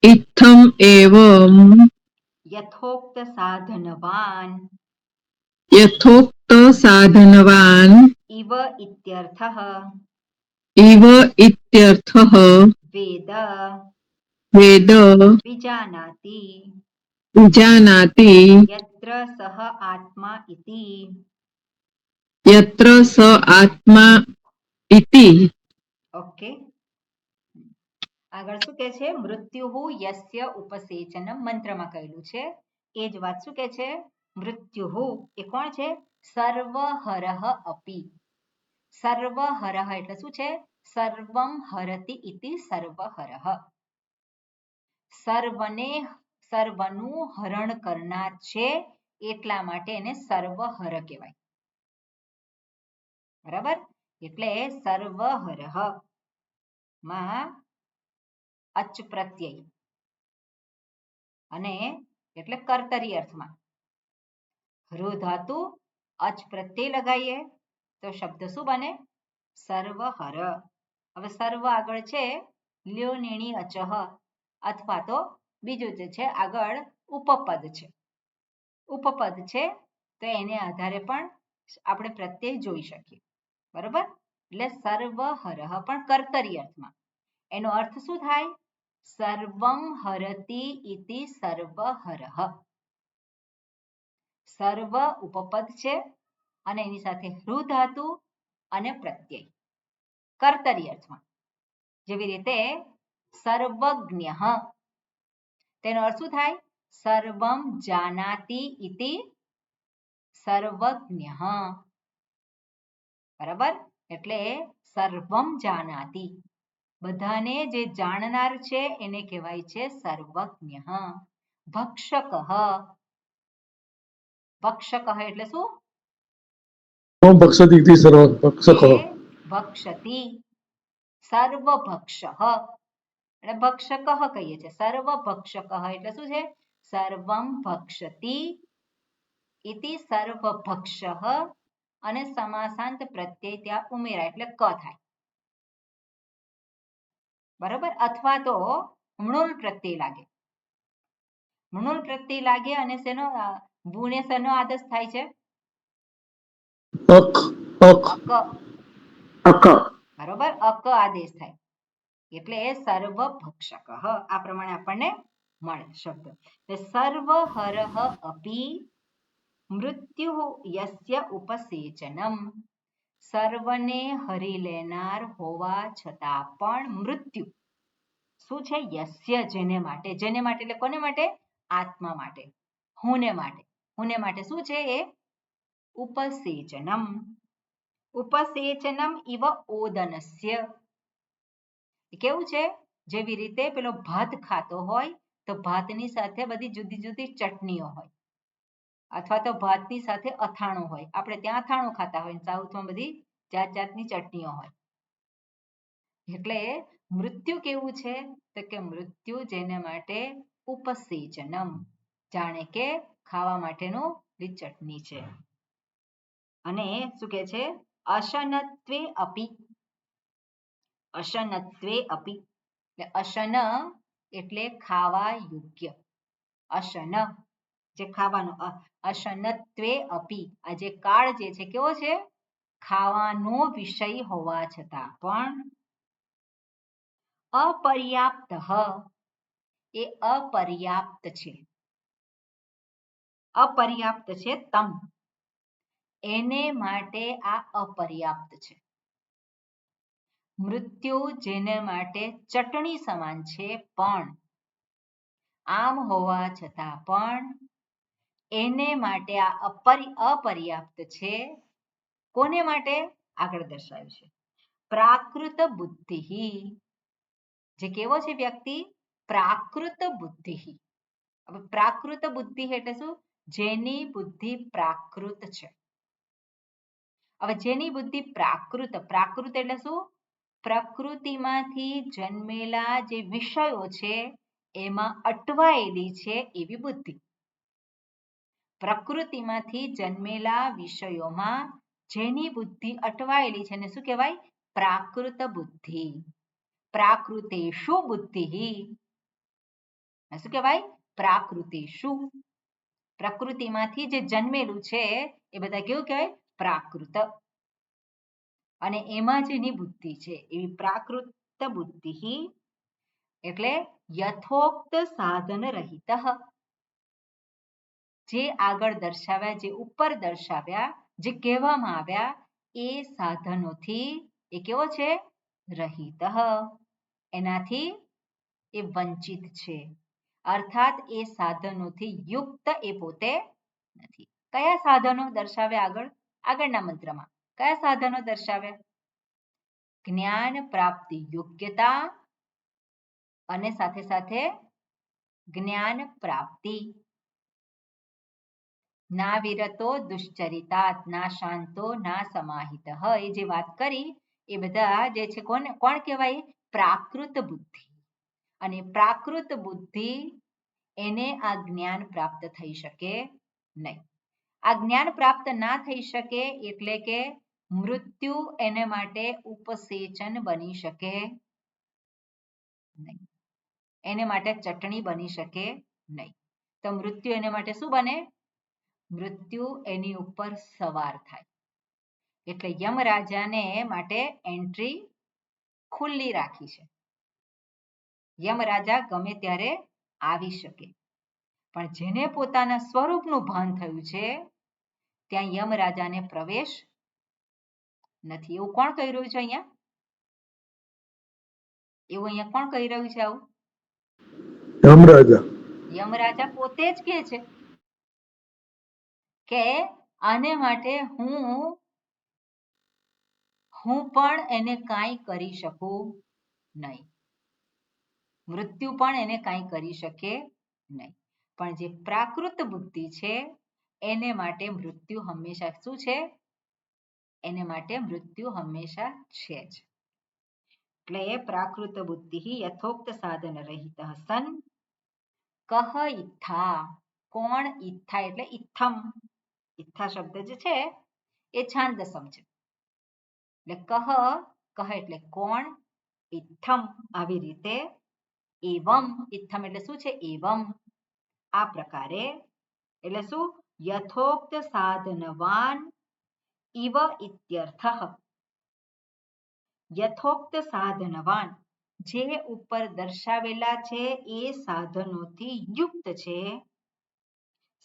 इत्थम् एवं यथोक्त साधनवान् यथोक्त साधनवान् इव इत्यर्थः इव इत्यर्थः वेद वेद विजानाति विजानाति यत्र सः आत्मा इति यत्र स आत्मा इति ઓકે આગળ શું કહે છે મૃત્યુહુ યસ્ય ઉપસેચનમ મંત્રમાં કહેલું છે એ જ વાત શું કહે છે મૃત્યુહુ એ કોણ છે સર્વહરઃ અપી સર્વહરઃ એટલે શું છે સર્વમ હરતિ ઇતિ સર્વહરઃ સર્વને સર્વનું હરણ કરનાર છે એટલા માટે એને સર્વહર કહેવાય બરાબર એટલે સર્વહરઃ માં અચ પ્રત્યય અને એટલે કર્તરી અર્થમાં હૃ ધાતુ અચ પ્રત્યય લગાવીએ તો શબ્દ શું બને સર્વહર હવે સર્વ આગળ છે લ્યો નીણી અચહ અથવા તો બીજું જે છે આગળ ઉપપદ છે ઉપપદ છે તો એને આધારે પણ આપણે પ્રત્યય જોઈ શકીએ બરોબર એટલે સર્વહરઃ પણ કર્તરી અર્થમાં એનો અર્થ શું થાય સર્વમ હરતિ ઇતિ સર્વહરઃ સર્વ ઉપપદ છે અને એની સાથે હૃ ધાતુ અને પ્રત્યય કર્તરી અર્થમાં જેવી રીતે સર્વજ્ઞ તેનો અર્થ શું થાય સર્વમ જાનાતિ ઇતિ સર્વજ્ઞ બરાબર એટલે સર્વમ જાનાતિ બધાને જે જાણનાર છે એને કહેવાય છે સર્વજ્ઞ ભક્ષક ભક્ષક એટલે શું ભક્ષતિ ઇતિ સર્વ ભક્ષક ભક્ષતિ સર્વભક્ષ એટલે ભક્ષક કહીએ છીએ સર્વભક્ષક એટલે શું છે સર્વમ ભક્ષતિ ઇતિ સર્વભક્ષ અને સમાસાંત પ્રત્યય ત્યાં ઉમેરાય એટલે ક થાય બરોબર અથવા તો મૃણ પ્રત્યય લાગે મૃણ પ્રત્યય લાગે અને શેનો ભૂને શેનો આદેશ થાય છે અક અક અક બરોબર અક આદેશ થાય એટલે સર્વભક્ષક આ પ્રમાણે આપણને મળે શબ્દ સર્વહરઃ અપી મૃત્યુ યસ્ય ઉપસેચનમ સર્વને હરી લેનાર હોવા છતાં પણ મૃત્યુ શું છે યસ્ય જેને માટે એટલે કોને માટે આત્મા માટે હુને માટે શું છે એ ઉપસેચનમ ઉપસેચનમ ઇવ ઓદનસ્ય કેવું છે જેવી રીતે પેલો ભાત ખાતો હોય તો ભાતની સાથે બધી જુદી જુદી ચટણીઓ હોય અથવા તો ભાતની સાથે અથાણું હોય આપણે ત્યાં અથાણું ખાતા હોય સાઉથમાં બધી જાત જાતની ચટણીઓ હોય એટલે મૃત્યુ કેવું છે તો કે મૃત્યુ જેને માટે ઉપસેચનમ જાણે કે ખાવા માટેનું ચટણી છે અને શું કે છે અશનત્વે અપી અશનત્વે અપી એટલે અશન એટલે ખાવા યોગ્ય અશન જે ખાવાનું અશનત્વે અપી આ જે કાળ જે છે કેવો છે ખાવાનો વિષય હોવા છતાં પણ અપર્યાપ્ત એ અપર્યાપ્ત છે તમ એને માટે આ અપર્યાપ્ત છે મૃત્યુ જેને માટે ચટણી સમાન છે પણ આમ હોવા છતાં પણ એને માટે આ અપર્યાપ્ત છે કોને માટે આગળ દર્શાવ્યું છે પ્રાકૃત બુદ્ધિ જે કેવો છે વ્યક્તિ પ્રાકૃત બુદ્ધિ હવે પ્રાકૃત બુદ્ધિ એટલે શું જેની બુદ્ધિ પ્રાકૃત છે હવે જેની બુદ્ધિ પ્રાકૃત એટલે શું પ્રકૃતિમાંથી જન્મેલા જે વિષયો છે એમાં અટવાયેલી છે એવી બુદ્ધિ પ્રકૃતિમાંથી જન્મેલા વિષયોમાં જેની બુદ્ધિ અટવાયેલી છે એને શું કહેવાય? પ્રાકૃત બુદ્ધિ. પ્રાકૃતેષુ બુદ્ધિ. શું કહેવાય? પ્રાકૃતેષુ. પ્રકૃતિમાંથી જે જન્મેલું છે એ બધા કેવું કહેવાય? પ્રાકૃત. અને એમાં જેની બુદ્ધિ છે એવી પ્રાકૃત બુદ્ધિ એટલે યથોક્ત સાધન રહિત. જે આગળ દર્શાવ્યા, જે ઉપર દર્શાવ્યા, જે કહેવામાં આવ્યા એ સાધનોથી એ કેવો છે? રહિત. એનાથી એ વંચિત છે. અર્થાત એ સાધનોથી યુક્ત એ પોતે નથી. કયા સાધનો દર્શાવ્યા આગળ? આગળના મંત્રમાં કયા સાધનો દર્શાવ્યા? જ્ઞાન પ્રાપ્તિ યોગ્યતા અને સાથે સાથે જ્ઞાન પ્રાપ્તિ. ના વિરતો દુશ્ચરિતાત, ના શાંતો ના સમાહિત. એ જે વાત કરી એ બધા જે છે કોણ કહેવાય? પ્રાકૃત બુદ્ધિ. અને પ્રાકૃત બુદ્ધિ એને આ જ્ઞાન પ્રાપ્ત થઈ શકે નહીં. આ જ્ઞાન પ્રાપ્ત ના થઈ શકે એટલે કે મૃત્યુ એને માટે ઉપસેચન બની શકે નહીં. એને માટે ચટણી બની શકે નહીં. તો મૃત્યુ એને માટે શું બને? મૃત્યુ એની ઉપર સવાર થાય. એટલે યમરાજાને માટે એન્ટ્રી ખુલ્લી રાખી છે. યમરાજા ગમે ત્યારે આવી શકે. પણ જેને પોતાના સ્વરૂપનું ભાન થયું છે ત્યાં યમરાજાને પ્રવેશ નથી. એવું કોણ કહી રહ્યું છે અહીંયા? એવું અહીંયા કોણ કહી રહ્યું છે આવું? યમરાજા. યમરાજા પોતે જ કહે છે કે આને માટે હું પણ એને કાંઈ કરી શકું નહીં. મૃત્યુ પણ એને કાંઈ કરી શકે નહીં. પણ જે પ્રાકૃત બુદ્ધિ છે એને માટે મૃત્યુ હંમેશા શું છે? એને માટે મૃત્યુ હંમેશા છે જ. એટલે પ્રાકૃત બુદ્ધિ યથોક્ત સાધન રહિત સન કહ ઇથા. કોણ? ઇથા એટલે ઇથમ. ઇથા શબ્દ જે છે એ છાંદસમ છે. એટલે કહ એટલે કોણ? ઇથમ આવી રીતે. એવમ. ઇથમ એટલે શું છે? એવમ. આ પ્રકારે. એટલે શું? યથોક્ત સાધનવાન ઇવ ઇત્યર્થ. યથોક્ત સાધનવાન જે ઉપર દર્શાવેલા છે એ સાધનોથી યુક્ત છે.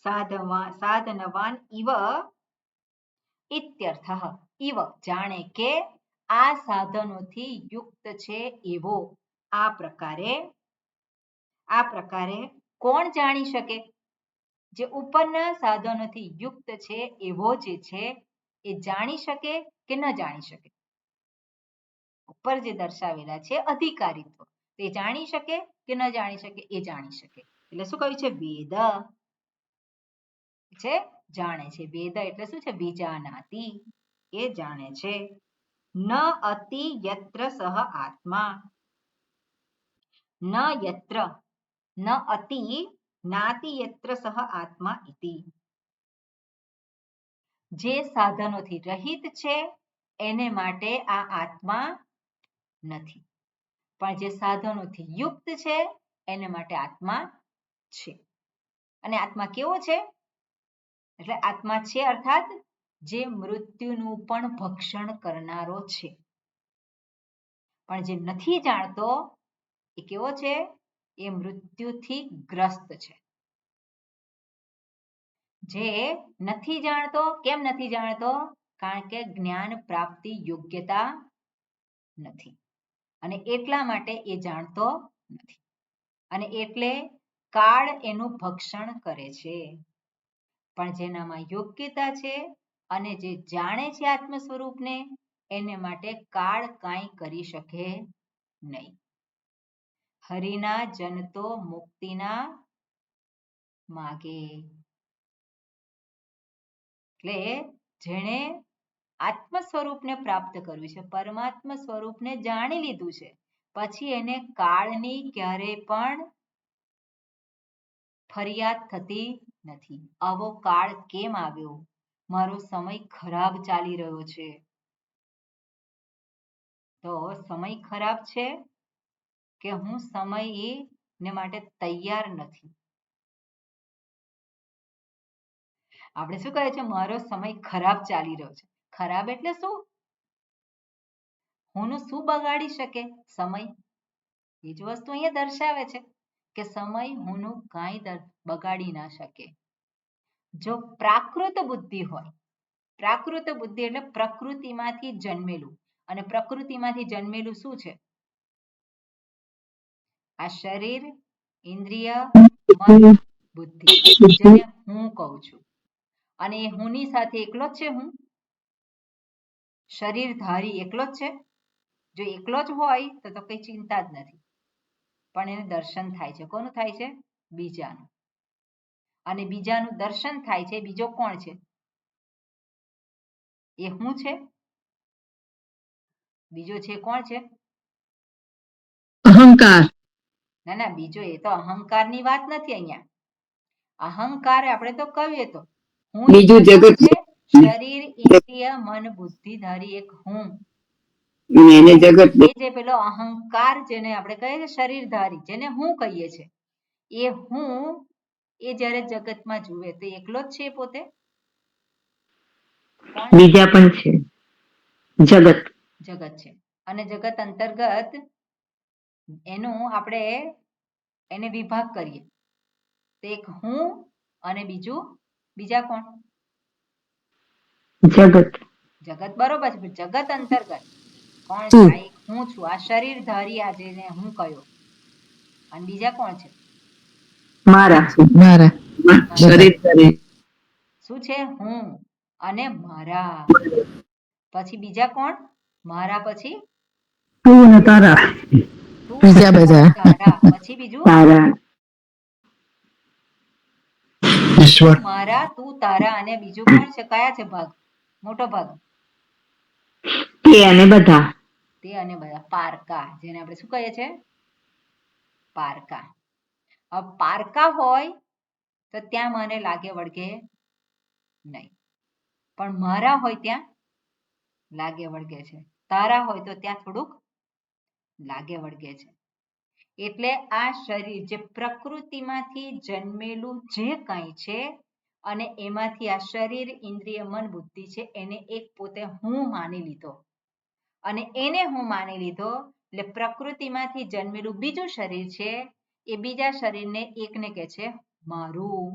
સાધનવાન ઇવ ઇત્યર્થ. ઇવ જાણે કે આ સાધનોથી યુક્ત છે એવો. આ પ્રકારે કોણ જાણી શકે? જે ઉપરના સાધનોથી યુક્ત છે એવો જે છે એ જાણી શકે કે ન જાણી શકે? ઉપર જે દર્શાવેલા છે અધિકારીત્વ તે જાણી શકે કે ન જાણી શકે? એ જાણી શકે. એટલે શું કહ્યું છે? વેદ છે જાણે છે. વેદ એટલે શું છે? વિજાનાતિ. એ જાણે છે. ન અતિ યત્ર સહ આત્મા. ન યત્ર ન અતિ નાતિ યત્ર સહ આત્મા ઇતિ. જે સાધનોથી રહિત છે એને માટે આ આત્મા નથી. પણ જે સાધનોથી યુક્ત છે એને માટે આત્મા છે. અને આત્મા કેવો છે? એટલે આત્મા છે અર્થાત જે મૃત્યુનું પણ ભક્ષણ કરનારો છે. પણ જે નથી જાણતો એ કેવો છે? એ મૃત્યુથી ગ્રસ્ત છે. જે નથી જાણતો. કેમ નથી જાણતો? કારણ કે જ્ઞાન પ્રાપ્તિ યોગ્યતા નથી. અને એટલા માટે એ જાણતો નથી. અને એટલે કાળ એનું ભક્ષણ કરે છે. પણ જેનામાં યોગ્યતા છે અને જે જાણે છે આત્મ સ્વરૂપને એને માટે કાળ કાંઈ કરી શકે નહીં. હરિના જન તો મુક્તિના માગે. એટલે જેણે આત્મ સ્વરૂપને પ્રાપ્ત કર્યું છે, પરમાત્મા સ્વરૂપને જાણી લીધું છે, પછી એને કાળની ક્યારે પણ ફરિયાદ થતી નથી. આવો કાળ કેમ આવ્યો? મારો સમય ખરાબ ચાલી રહ્યો છે. તો સમય ખરાબ છે કે હું સમયને માટે તૈયાર નથી? આપણે શું કહે છે? મારો સમય ખરાબ ચાલી રહ્યો છે. ખરાબ એટલે શું? હુંનું શું બગાડી શકે સમય? એ જ વસ્તુ અહીંયા દર્શાવે છે કે સમય હુંનું કાંઈ બગાડી ના શકે. જો પ્રાકૃત બુદ્ધિ હોય, પ્રાકૃત બુદ્ધિ એટલે પ્રકૃતિમાંથી જન્મેલું, અને પ્રકૃતિમાંથી જન્મેલું શું છે? આ શરીર, ઇન્દ્રિય, મન, બુદ્ધિ, જેને હું કહું છું. અને એ હુંની સાથે એકલો જ છે હું? શરીરધારી એકલો જ છે? જો એકલો જ હોય તો કઈ ચિંતા જ નથી, પણ એને દર્શન થાય છે. કોનું થાય છે? બીજાનું. અને બીજાનું દર્શન થાય છે. બીજો કોણ છે? એ હું છે? બીજો છે કોણ છે? અહંકાર. ના ના, બીજો એ તો અહંકારની વાત નથી અહીંયા. અહંકાર આપણે તો કહીએ તો હું બીજું જગત છે. શરીર, ઇન્દ્રિય, મન, બુદ્ધિ ધારી એક હું. એને જગત એ જે પેલો અહંકાર જેને આપણે કહીએ છીએ શરીરધારી, જેને હું કહીએ છીએ, એ હું એ જ્યારે જગતમાં જુએ તો એકલો જ છે પોતે? બીજા પણ છે. જગત. જગત છે. અને જગત અંતર્ગત એનું આપણે એને વિભાગ કરીએ તો એક હું અને બીજા કોણ? જગત. જગત બરોબર છે. જગત અંતર્ગત કોણ છે? શું? આ એક હું છું, આ શરીરધારી, આ જેને હું કહ્યો. અને બીજા કોણ છે? મારા. મારા શરીર કરે. શું છે? હું અને મારા. પછી બીજા કોણ? મારા પછી તું ને તારા. તું બીજા બધા. તારા. પછી બીજું તારા. ઈશ્વર. મારા, તું, તારા અને બીજું કોણ છે? કયા છે ભાગ? મોટો ભાગ તે અને બધા. તે અને બધા. પારકા, જેને આપણે શું કહીએ છીએ? પારકા. હવે પારકા હોય તો ત્યાં મને લાગે વળગે નહીં, પણ મારા હોય ત્યાં લાગે વળગે છે. તારા હોય તો ત્યાં થોડુંક લાગે વળગે છે. એટલે આ શરીર જે પ્રકૃતિમાંથી જન્મેલું જે કંઈ છે, અને એમાંથી આ શરીર, ઇન્દ્રિય, મન, બુદ્ધિ છે, એને એક પોતે હું માની લીધો. અને એને હું માની લીધો એટલે પ્રકૃતિમાંથી જન્મેલું બીજું શરીર છે, એ બીજા શરીરને એકને કહે છે મારું.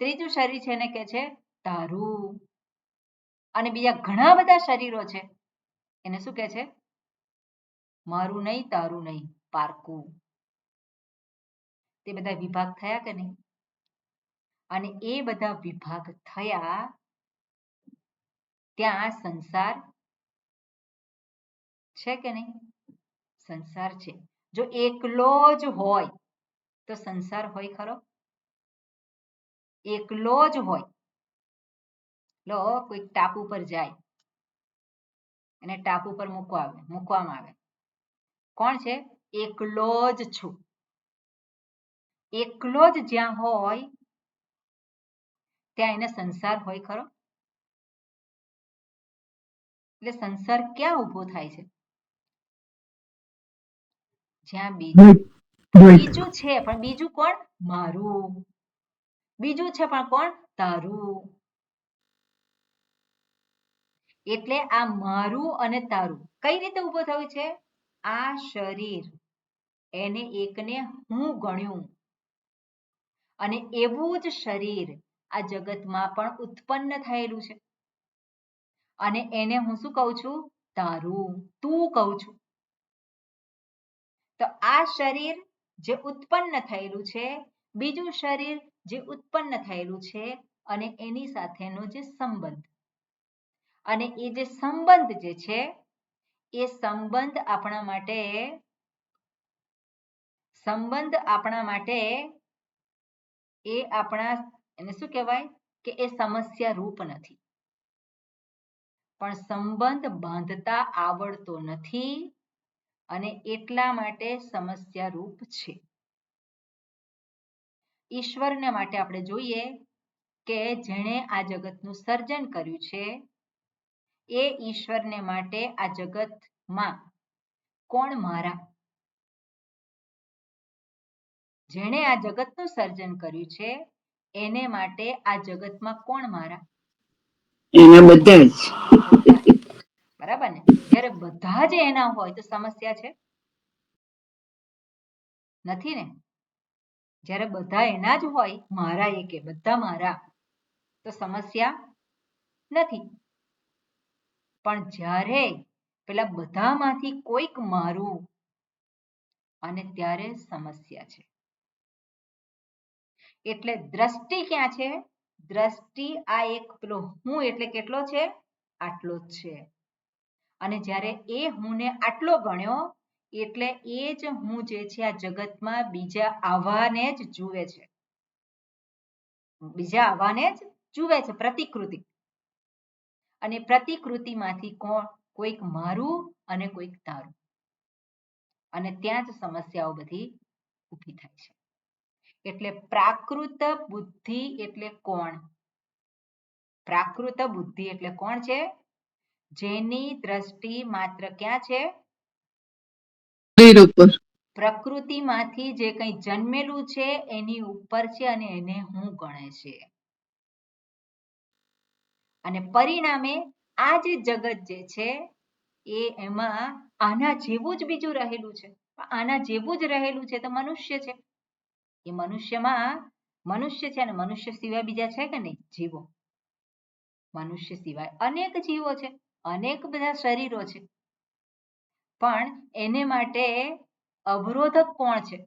ત્રીજું શરીર છે એને કહે છે તારું. અને બીજા ઘણા બધા શરીરો છે, એને શું કહે છે? મારું નહીં, તારું નહીં, પારકું. તે બધા વિભાગ થયા કે નહીં? અને એ બધા વિભાગ થયા ત્યાં સંસાર છે કે નહીં? સંસાર છે. જો એકલો જ હોય તો સંસાર હોય ખરો? એકલો જ હોય. લો કોઈક ટાપુ પર જાય અને ટાપુ પર મૂકવામાં આવે. કોણ છે? એકલો જ છું. એકલો જ જ્યાં હોય ત્યાં એને સંસાર હોય ખરો? એટલે સંસાર ક્યાં ઊભો થાય છે? જ્યાં બીજું છે, પણ બીજું કોણ? મારું. બીજું છે પણ કોણ? તારું. એટલે આ મારું અને તારું કઈ રીતે ઊભો થયું છે? આ શરીર એને એકને હું ગણ્યું, અને એવું જ શરીર આ જગતમાં પણ ઉત્પન્ન થયેલું છે, અને એને હું શું કહું છું? તારું, તું કહું છું. તો આ શરીર જે ઉત્પન્ન થયેલું છે, બીજું શરીર જે ઉત્પન્ન થયેલું છે, અને એની સાથેનો જે સંબંધ, અને એ જે સંબંધ જે છે એ સંબંધ આપણા માટે એ આપણા એને શું કહેવાય કે એ સમસ્યા રૂપ નથી, પણ સંબંધ બાંધતા આવડતો નથી, અને એટલા માટે સમસ્યા રૂપ છે. ઈશ્વરને માટે આપણે જોઈએ કે જેણે આ જગતનું સર્જન કર્યું છે એ ઈશ્વરને માટે આ જગતમાં કોણ મારા? જેણે આ જગતનું સર્જન કર્યું છે એને માટે આ જગતમાં કોણ મારા? એના બધા જ. બધા. બરાબર ને? જ્યારે બધા જ એના હોય તો સમસ્યા છે? નથી ને? જ્યારે બધા એના જ હોય, મારા એકે બધા મારા, તો સમસ્યા નથી. પણ જ્યારે પેલા બધામાંથી કોઈક મારું અને ત્યારે સમસ્યા છે. એટલે દ્રષ્ટિ ક્યાં છે? દ્રષ્ટિ આ એક પેલો હું એટલે કેટલો છે? આટલો જ છે. અને જ્યારે એ હુંને આટલો ગણ્યો એટલે એ જ હું જે છે આ જગતમાં બીજા આવાને જ જુએ છે. બીજા આવાને જ જુએ છે, પ્રતિકૃતિ. અને પ્રતિકૃતિમાંથી કોઈક મારું અને કોઈક તારું. અને ત્યાં જ સમસ્યાઓ બધી ઊભી થાય છે. એટલે પ્રાકૃત બુદ્ધિ એટલે કોણ? પ્રાકૃત બુદ્ધિ એટલે કોણ છે? જેની દ્રષ્ટિ માત્ર ક્યાં છે? શરીર ઉપર. પ્રકૃતિમાંથી જે કંઈ જન્મેલું છે એની ઉપર છે અને એને હું ગણે છે. અને પરિણામે આ જે જગત જે છે એ એમાં આના જેવું જ બીજું રહેલું છે. આના જેવું જ રહેલું છે તો મનુષ્ય છે. એ મનુષ્યમાં મનુષ્ય છે અને મનુષ્ય સિવાય બીજા છે કે નહીં? જીવો. મનુષ્ય સિવાય અનેક જીવો છે, અનેક બધા શરીરો છે. પણ એને માટે અવરોધક કોણ છે?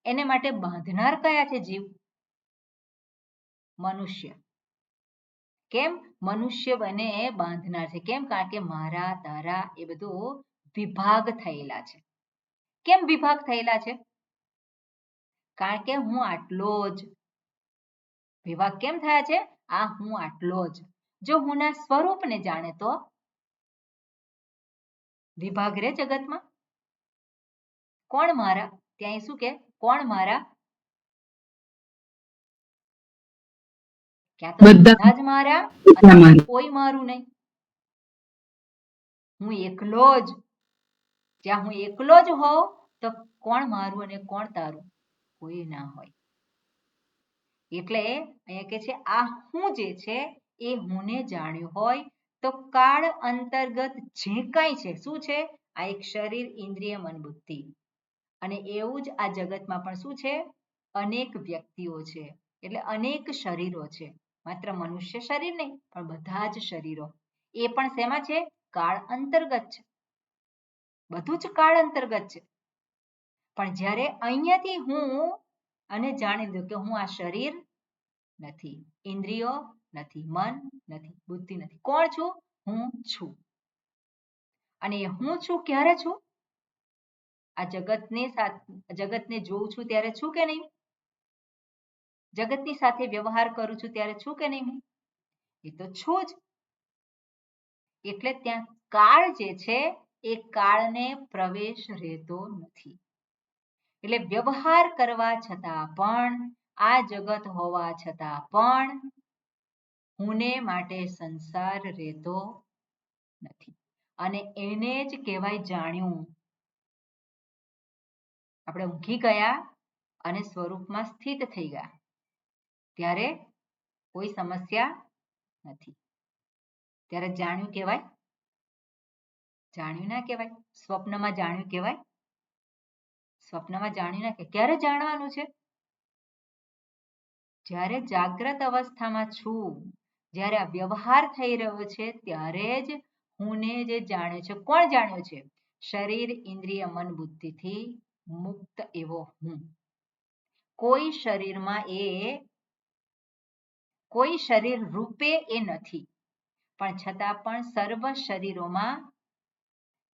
એને માટે બાંધનાર કયા છે જીવ? મનુષ્ય. કેમ? મનુષ્ય બને બાંધનાર છે. કેમ? કારણ કે મારા તારા એ બધું વિભાગ થયેલા છે. કેમ વિભાગ થયેલા છે? કારણ કે હું આટલો જ. વિભાગ કેમ થયા છે? આ હું આટલો જ. જો હુંના સ્વરૂપને જાણે તો વિભાગ રે જગતમાં. કોણ મારા? ત્યાં શું કે કોણ મારા? ક્યાં તો બધા જ મારા અને કોઈ મારું નહીં. હું એકલો જ. જ્યાં હું એકલો જ હોઉં તો કોણ મારું અને કોણ તારું? કોઈ ના હોય. એટલે અહીંયા કે છે આ હું જે છે એ હુંને જાણ્યું હોય તો કાળ અંતર્ગત જે કંઈ છે શું છે? આ એક શરીર, ઇન્દ્રિય, મન, બુદ્ધિ. અને એવું જ આ જગતમાં પણ શું છે? અનેક વ્યક્તિઓ છે. એટલે અનેક શરીરો છે. માત્ર મનુષ્ય શરીર નહીં પણ બધા જ શરીરો. એ પણ શેમાં છે? કાળ અંતર્ગત છે. બધું જ કાળ અંતર્ગત છે. પણ જ્યારે અહીંયાથી હું અને જાણી દઉં કે હું આ શરીર નથી, ઇન્દ્રિયો નથી, મન નથી, બુદ્ધિ નથી. કોણ છું? હું છું. અને હું છું ક્યારે છું? આ જગતને જોઉં છું ત્યારે છું કે નહીં? જગતની સાથે વ્યવહાર કરું છું ત્યારે છું કે નહીં? એ તો છું જ. એટલે ત્યાં કાળ જે છે એ કાળને પ્રવેશ રહેતો નથી. એટલે વ્યવહાર કરવા છતાં પણ આ જગત હોવા છતાં પણ હુંને માટે સંસાર રહેતો નથી. અને એને જ કહેવાય જાણ્યું. આપણે ઊંઘી ગયા અને સ્વરૂપમાં સ્થિત થઈ ગયા ત્યારે કોઈ સમસ્યા નથી. ત્યારે જાણ્યું કહેવાય? જાણ્યું ના કહેવાય. સ્વપ્નમાં જાણ્યું કહેવાય? સ્વપ્નમાં જાણ્યું ના કહેવાય. ક્યારે જાણવાનું છે? જ્યારે જાગ્રત અવસ્થામાં છું, જ્યારે આ વ્યવહાર થઈ રહ્યો છે ત્યારે જ હુંને જે જાણ્યું છે. કોણ જાણ્યું છે? શરીર, ઇન્દ્રિય, મન, બુદ્ધિથી મુક્ત એવો હું. કોઈ શરીરમાં કોઈ શરીર રૂપે એ નથી. પણ છતાં પણ સર્વ શરીરોમાં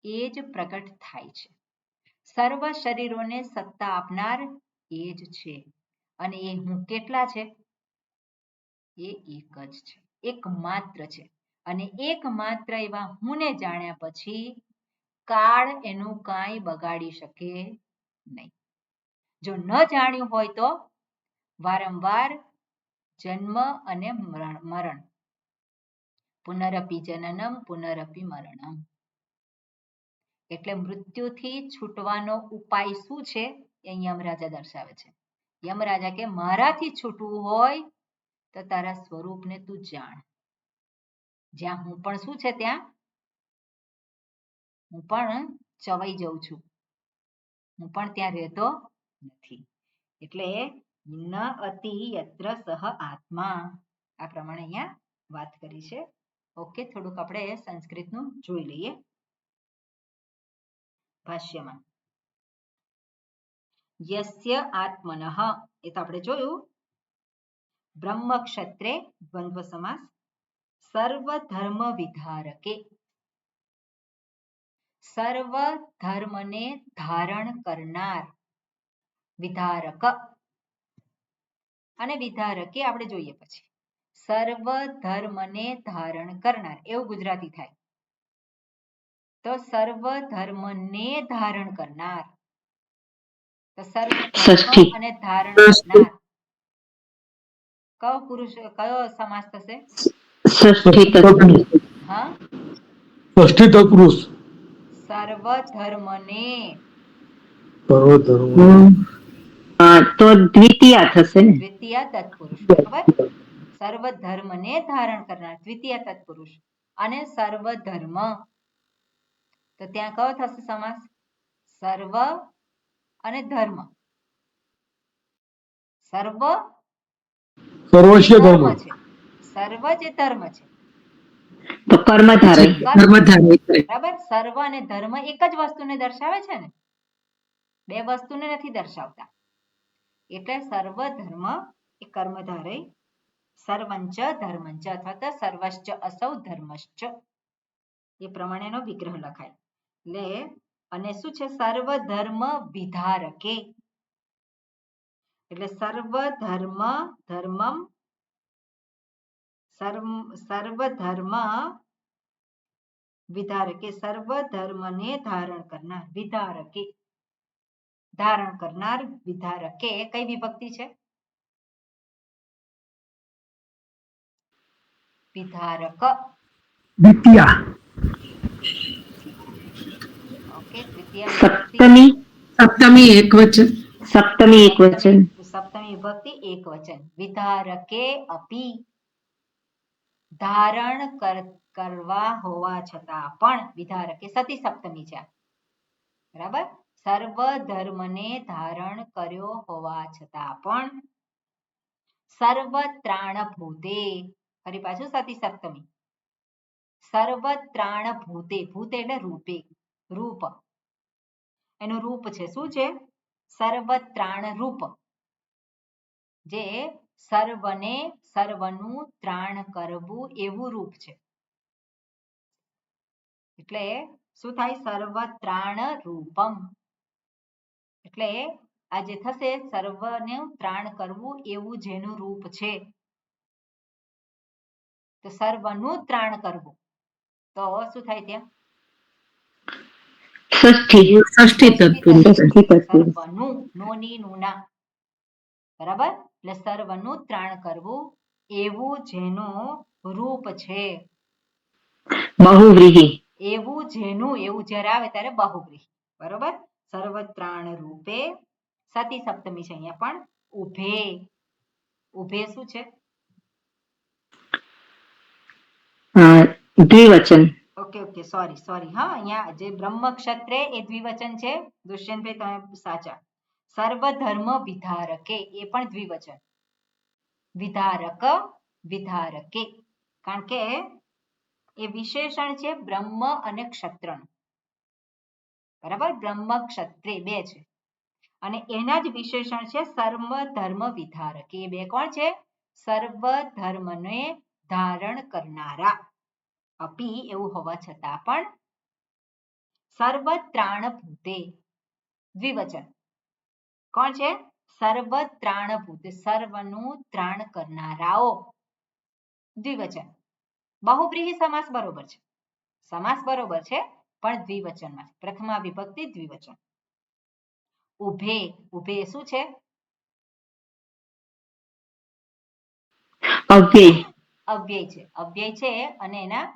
એ જ પ્રગટ થાય છે. સર્વ શરીરોને સત્તા આપનાર એ જ છે. અને એ હું કેટલા છે? એ એક જ છે, એકમાત્ર છે. અને એકમાત્ર એવા હુંને જાણ્યા પછી કાળ એનું કાંઈ બગાડી શકે નહીં. જો ન જાણ્યું હોય તો વારંવાર જન્મ અને મરણ. પુનરપી જનનમ પુનરપી મરણમ. એટલે મૃત્યુથી છૂટવાનો ઉપાય શું છે એ યમરાજા દર્શાવે છે. યમરાજા કે મારાથી છૂટવું હોય તો તારા સ્વરૂપને તું જાણ. જ્યાં હું પણ શું છે ત્યાં હું પણ ચવાઈ જાઉં છું. હું પણ ત્યાં રહેતો નથી. એટલે ન અતિ યત્ર સહ આત્મા. આ પ્રમાણે અહીંયા વાત કરી છે. ઓકે, થોડુંક આપણે સંસ્કૃતનું જોઈ લઈએ. ભાષ્યમાં યસ્ય આત્મનઃ, એ તો આપણે જોયું. બ્રહ્મ ક્ષત્રે દ્વંદ્વ સમાસ. સર્વ ધર્મ વિધારકે, સર્વ ધર્મને ધારણ કરનાર. વિધારક અને વિધારકે આપણે જોઈએ પછી. સર્વ ધર્મને ધારણ કરનાર એવું ગુજરાતી થાય. તો સર્વ ધર્મને ધારણ કરનાર. તો સર્વ ધર્મ અને ધારણ કરનાર કયો પુરુષ કયો સમાસ થશે? ષષ્ઠી તત્પુરુષ. હા, ષષ્ઠી તત્પુરુષ. સર્વ ધર્મને. સર્વધર્મ. તો દ્વિતીયા થશે ને? દ્વિતીય તત્પુરુષ, બરાબર. સર્વ ધર્મને ધારણ કરનાર દ્વિતીય તત્પુરુષ. અને સર્વ ધર્મ, તો ત્યાં કયો થશે સમાસ? સર્વ અને ધર્મ. સર્વ સર્વસ્ય ધર્મ. ધર્મ છે, સર્વ જે ધર્મ છે. તો કર્મધારય. બરાબર. સર્વ અને ધર્મ એક જ વસ્તુને દર્શાવે છે ને, બે વસ્તુને નથી દર્શાવતા. એટલે સર્વ ધર્મ એ કર્મધારય. સર્વંચ ધર્મંચ અથવા તો સર્વશ્ચ અસૌ ધર્મશ્ચ, એ પ્રમાણેનો વિગ્રહ લખાય. એટલે અને શું છે? સર્વ ધર્મ વિધારકે. એટલે સર્વ ધર્મ ધર્મમ સર્વ ધર્મ વિધારકે, સર્વ ધર્મને ધારણ કરનાર. વિધારકે ધારણ કરનાર. વિધારકે કઈ વિભક્તિ છે? વિધારક. દ્વિતીયા. ઓકે, તૃતીય વિભક્તિ. સપ્તમી. સપ્તમી એકવચન. સપ્તમી એક વચન. સપ્તમી વિભક્તિ એક વચન. વિધારકે અપી, ધારણ કરવા હોવા છતાં પણ. વિધારકે સતી સપ્તમી છે, બરાબર. સર્વ ધર્મને ધારણ કર્યો હોવા છતાં પણ. સર્વ ત્રાણ ભૂતે, ફરી પાછું સતી સપ્તમી. સર્વ ત્રાણ ભૂતે, ભૂત એટલે રૂપે, રૂપ. એનું રૂપ છે શું છે? સર્વ ત્રાણ રૂપ. જે સર્વને સર્વનું ત્રાણ કરવું એવું રૂપ છે. એટલે શું થાય? સર્વ ત્રાણ રૂપમ. એટલે આ જે થશે સર્વને ત્રાણ કરવું એવું જેનું રૂપ છે. તો સર્વનું ત્રાણ કરવું, તો શું થાય ત્યાં? ષષ્ઠી તત્પુરુષ. સર્વનું, નો ની નું ના, બરાબર. એટલે સર્વનું ત્રાણ કરવું એવું જેનું રૂપ છે. બહુવ્રીહી. એવું જેનું, એવું જ્યારે આવે ત્યારે બહુવ્રીહી, બરોબર. સર્વ ત્રાણ રૂપે. સતી સપ્તમી છે અહીંયા પણ. ઉભે, ઉભે શું છે? દ્વિવચન. Okay okay, sorry. હા, અહીંયા જે બ્રહ્મ ક્ષત્રે એ દ્વિવચન છે. દુષ્યંતભાઈ તમે સાચા. સર્વ ધર્મ વિધારકે એ પણ દ્વિવચન. વિધારક, વિધારકે, કારણ કે એ વિશેષણ છે બ્રહ્મ અને ક્ષત્રનું, બરાબર. બ્રહ્મ ક્ષત્રે બે છે અને એના જ વિશેષણ છે સર્વ ધર્મ વિધારકે. એ બે કોણ છે? સર્વ ધર્મને ધારણ કરનારા. અપી એવું હોવા છતાં પણ. સર્વ ત્રાણ ભૂતે દ્વિવચન. કોણ છે? સર્વ ત્રાણ ભૂતે, સર્વનું ત્રાણ કરનારાઓ. દ્વિવચન. બહુવ્રીહી સમાસ બરોબર છે, સમાસ બરોબર છે, પણ દ્વિવચનમાં. પ્રથમા વિભક્તિ દ્વિવચન. ઉભે, ઉભે શું છે? અવ્યય. અવ્યય છે. અવ્યય છે અને એના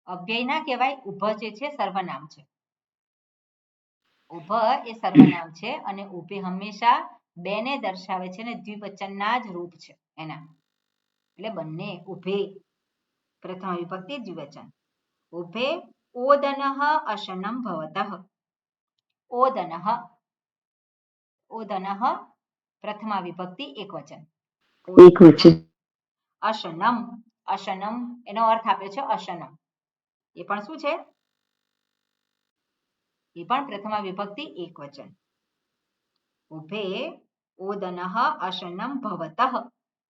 અવ્યય ના કહેવાય, ઉભ જે છે સર્વનામ છે. ઉભ એ સર્વનામ છે અને ઉભે હંમેશા બેને દર્શાવે છે અને દ્વિવચનના જ રૂપ છે એના. એટલે બંને ઉભે પ્રથમ વિભક્તિ દ્વિવચન. ઉભે ઓદનઃ અશનમ ભવતઃ. ઓદનઃ ઓદનઃ પ્રથમા વિભક્તિ એકવચન. એકવચન. અશનમ અશનમ એનો અર્થ આપ્યો છે અશનમ. એ પણ શું છે? એ પણ પ્રથમા વિભક્તિ એકવચન. ઉભે ઓદનઃ અશનમ ભવતઃ.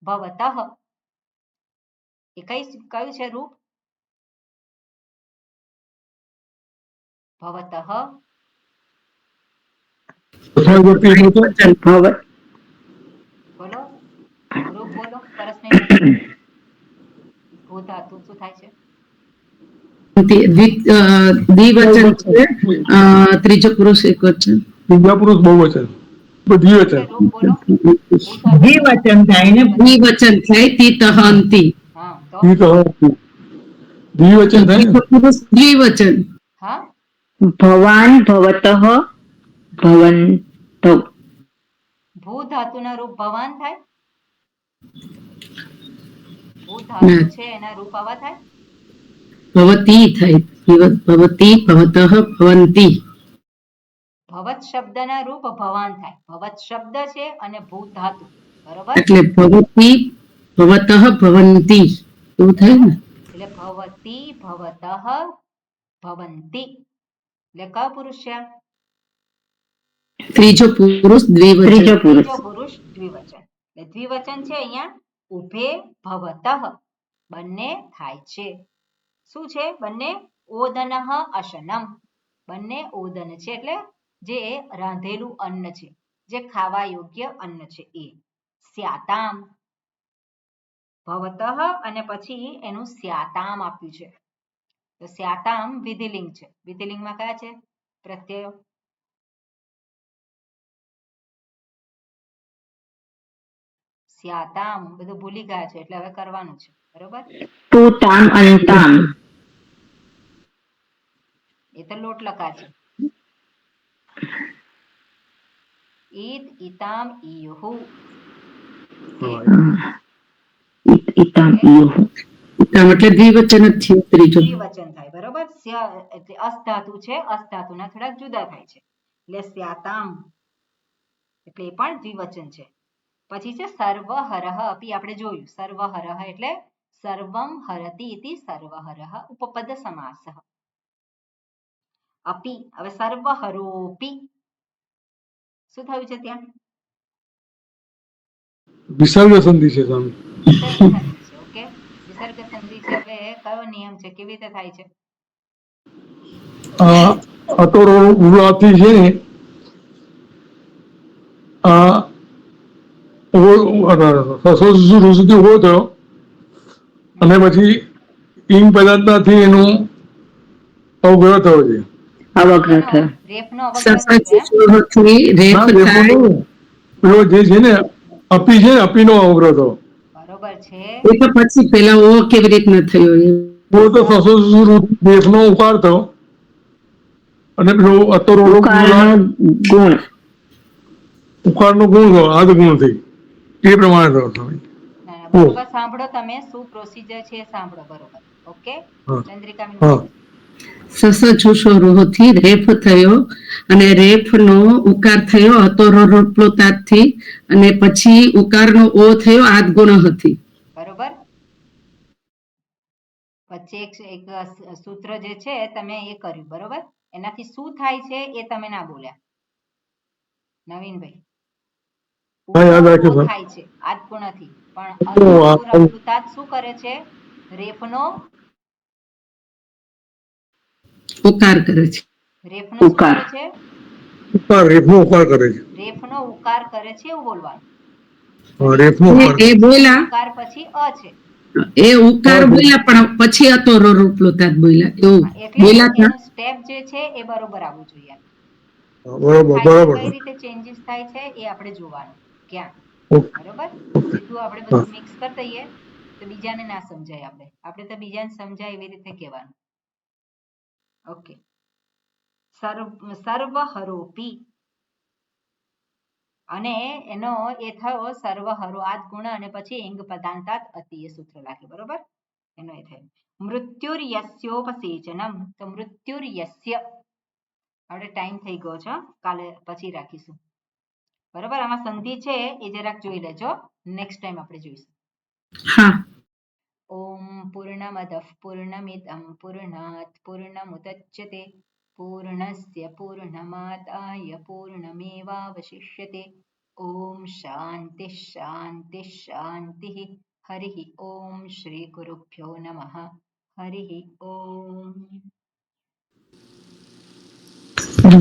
ભવતઃ એ કયું છે રૂપ? ભવતઃ પ્રથમ વિભક્તિ એકવચન. ભવ. બોલો, રૂપ બોલો પરસનીબેન. ભૂધાતુ શું થાય છે? દ્વિવચન છે, ત્રીજો પુરુષ એકવચન. ત્રીજા પુરુષ બહુવચન. દ્વિવચન. રૂપ બોલો. દ્વિવચન થાય ને દ્વિવચન થાય તિતઃ અંતિ. હા તો દ્વિવચન થાય ને. ત્રીજો પુરુષ દ્વિવચન. હા ભવાન ભવતઃ ભવन्तૌ. ભૂ ધાતુના રૂપ ભવાન થાય. ભૂ ધાતુ છે એના રૂપ આવા થાય. ભવતી થાય. ભવતી ભવતઃ ભવંતી. ભવત શબ્દના રૂપ ભવાન થાય. ભવત શબ્દ છે અને ભૂ ધાતુ, બરોબર. એટલે ભવતી ભવતઃ ભવંતી એવું થાય ને. એટલે ભવતી ભવતઃ ભવંતી એટલે કયો પુરુષ છે? ત્રીજો પુરુષ દ્વિવચન. ત્રીજો પુરુષ. ત્રીજો પુરુષ દ્વિવચન. એટલે દ્વિવચન છે અહીંયા ઉભે ભવતઃ બંને થાય છે. શું છે? બંને ઓદનઃ અશનમ. બંને ઓદન છે એટલે જે રાંધેલું અન્ન છે, જે ખાવા યોગ્ય અન્ન છે એ. સ્યાતામ ભવતઃ અને પછી એનું સ્યાતામ આપ્યું છે. તો સ્યાતામ વિધિલિંગ છે. વિધિલિંગમાં કયા છે પ્રત્યયો? સ્યાતામ બધું ભૂલી ગયા છે એટલે હવે કરવાનું છે, બરોબર. તુ તામ અને તામ. એ તો લોટ લકા છે. ઈદ ઈતામ ઈયુહુ. ઇતામ ઇયુઃ. એટલે દ્વિવચન જ થયું ત્રીજો. દ્વિવચન થાય, બરોબર. એટલે અસ ધાતુ છે, અસ ધાતુના થોડાક જુદા થાય છે. એટલે સ્યાતામ એટલે એ પણ દ્વિવચન છે. પછી છે સર્વહરઃ અપી. આપણે જોયું સર્વહરઃ એટલે સર્વમ હરતિ ઇતિ સર્વહરઃ ઉપપદ સમાસઃ. અપી હવે સર્વહરોપી શું થયું છે ત્યાં? વિસર્ગ સંધિ છે સ્વામી. વિસર્ગ સંધિ છે. ઓકે, વિસર્ગ સંધિ છે. હવે કયો નિયમ છે, કેવી રીતે થાય છે? અટોરો ઉલાથી છે ને સુધી ઉભો થયો અને પછી ઈંગ પદાર્થમાંથી એનું અવગ્રહ થયો છે. અવગ્રહ થયો. રેફનો અવગ્રહ થયો છે. સસજથી રેફ ના, થાય. પેલો જે છે ને અપી છે ને અપીનો અવગ્રહ થયો. બરોબર છે. એ તો પછી પેલા ઓ કેવી રીતના થયો એ. તો દેશનો ઉકાર થયો અને પેલો અતરો ઉકારનો ગુણ. ઉકારનો ગુણ થયો, આદ ગુણ થઈ એ પ્રમાણે થયો સ્વામી. બરોબર સાંભળો તમે શું પ્રોસીજર છે એ સાંભળો, બરોબર. ઓકે ચંદ્રિકા બેન. હા. સસજુષોરોથી રેફ થયો અને રેફનો ઉકાર થયો અતોરોપ્લોતાથી અને પછી ઉકારનો ઓ થયો આદગુણ હતી. બરોબર. વચ્ચે એક સૂત્ર જે છે તમે એ કર્યું, બરોબર. એનાથી શું થાય છે એ તમે ના બોલ્યા નવીનભાઈ. યાદ રાખ્યું સર. થાય છે આદગુણથી, પણ શું કરે છે? રેફનો ઉકાર કરે છે. રેફનો શું કરે છે? રેફનો ઉકાર કરે છે. રેફનો ઉકાર કરે છે એવું બોલવાનું. રેફનો એ બોલ્યા ઉકાર પછી અ છે. એ ઉકાર બોલ્યા પણ પછી અતોરોપ્લોતાત બોલ્યા એવું બોલ્યા હતા. એનું સ્ટેપ જે છે એ બરોબર આવવું જોઈએ. બરોબર. કઈ રીતે ચેન્જીસ થાય છે એ આપણે જોવાનું ક્યાં, બરોબર. સીધું આપણે બધું મિક્સ કરી દઈએ તો બીજાને ના સમજાય. આપણે તો બીજાને સમજાય એવી રીતે કહેવાનું. ઓકે. સર્વહરોપી અને એનો એ થયો સર્વહરોઆત ગુણ અને પછી ઇંગ પદાંતાત અતિ એ સૂત્ર લાગે. બરોબર, એનો એ થયો. મૃત્યુર્યસ્યોપસેચનમ, તો મૃત્યુર્યસ્ય આપણે ટાઈમ થઈ ગયો છે, કાલે પછી રાખીશું. બરોબર, આમાં સંધિ છે એ જરાક જોઈ લેજો, નેક્સ્ટ ટાઈમ આપણે જોઈશું. હા. ઓમ પૂર્ણમદઃ પૂર્ણમિદં પૂર્ણાત પૂર્ણમુદચ્યતે પૂર્ણસ્ય પૂર્ણમાદાય પૂર્ણમેવાવશિષ્યતે. ઓમ શાંતિ શાંતિ શાંતિ. હરિ ઓમ શ્રી ગુરુભ્યો નમઃ. હરિ ઓમ.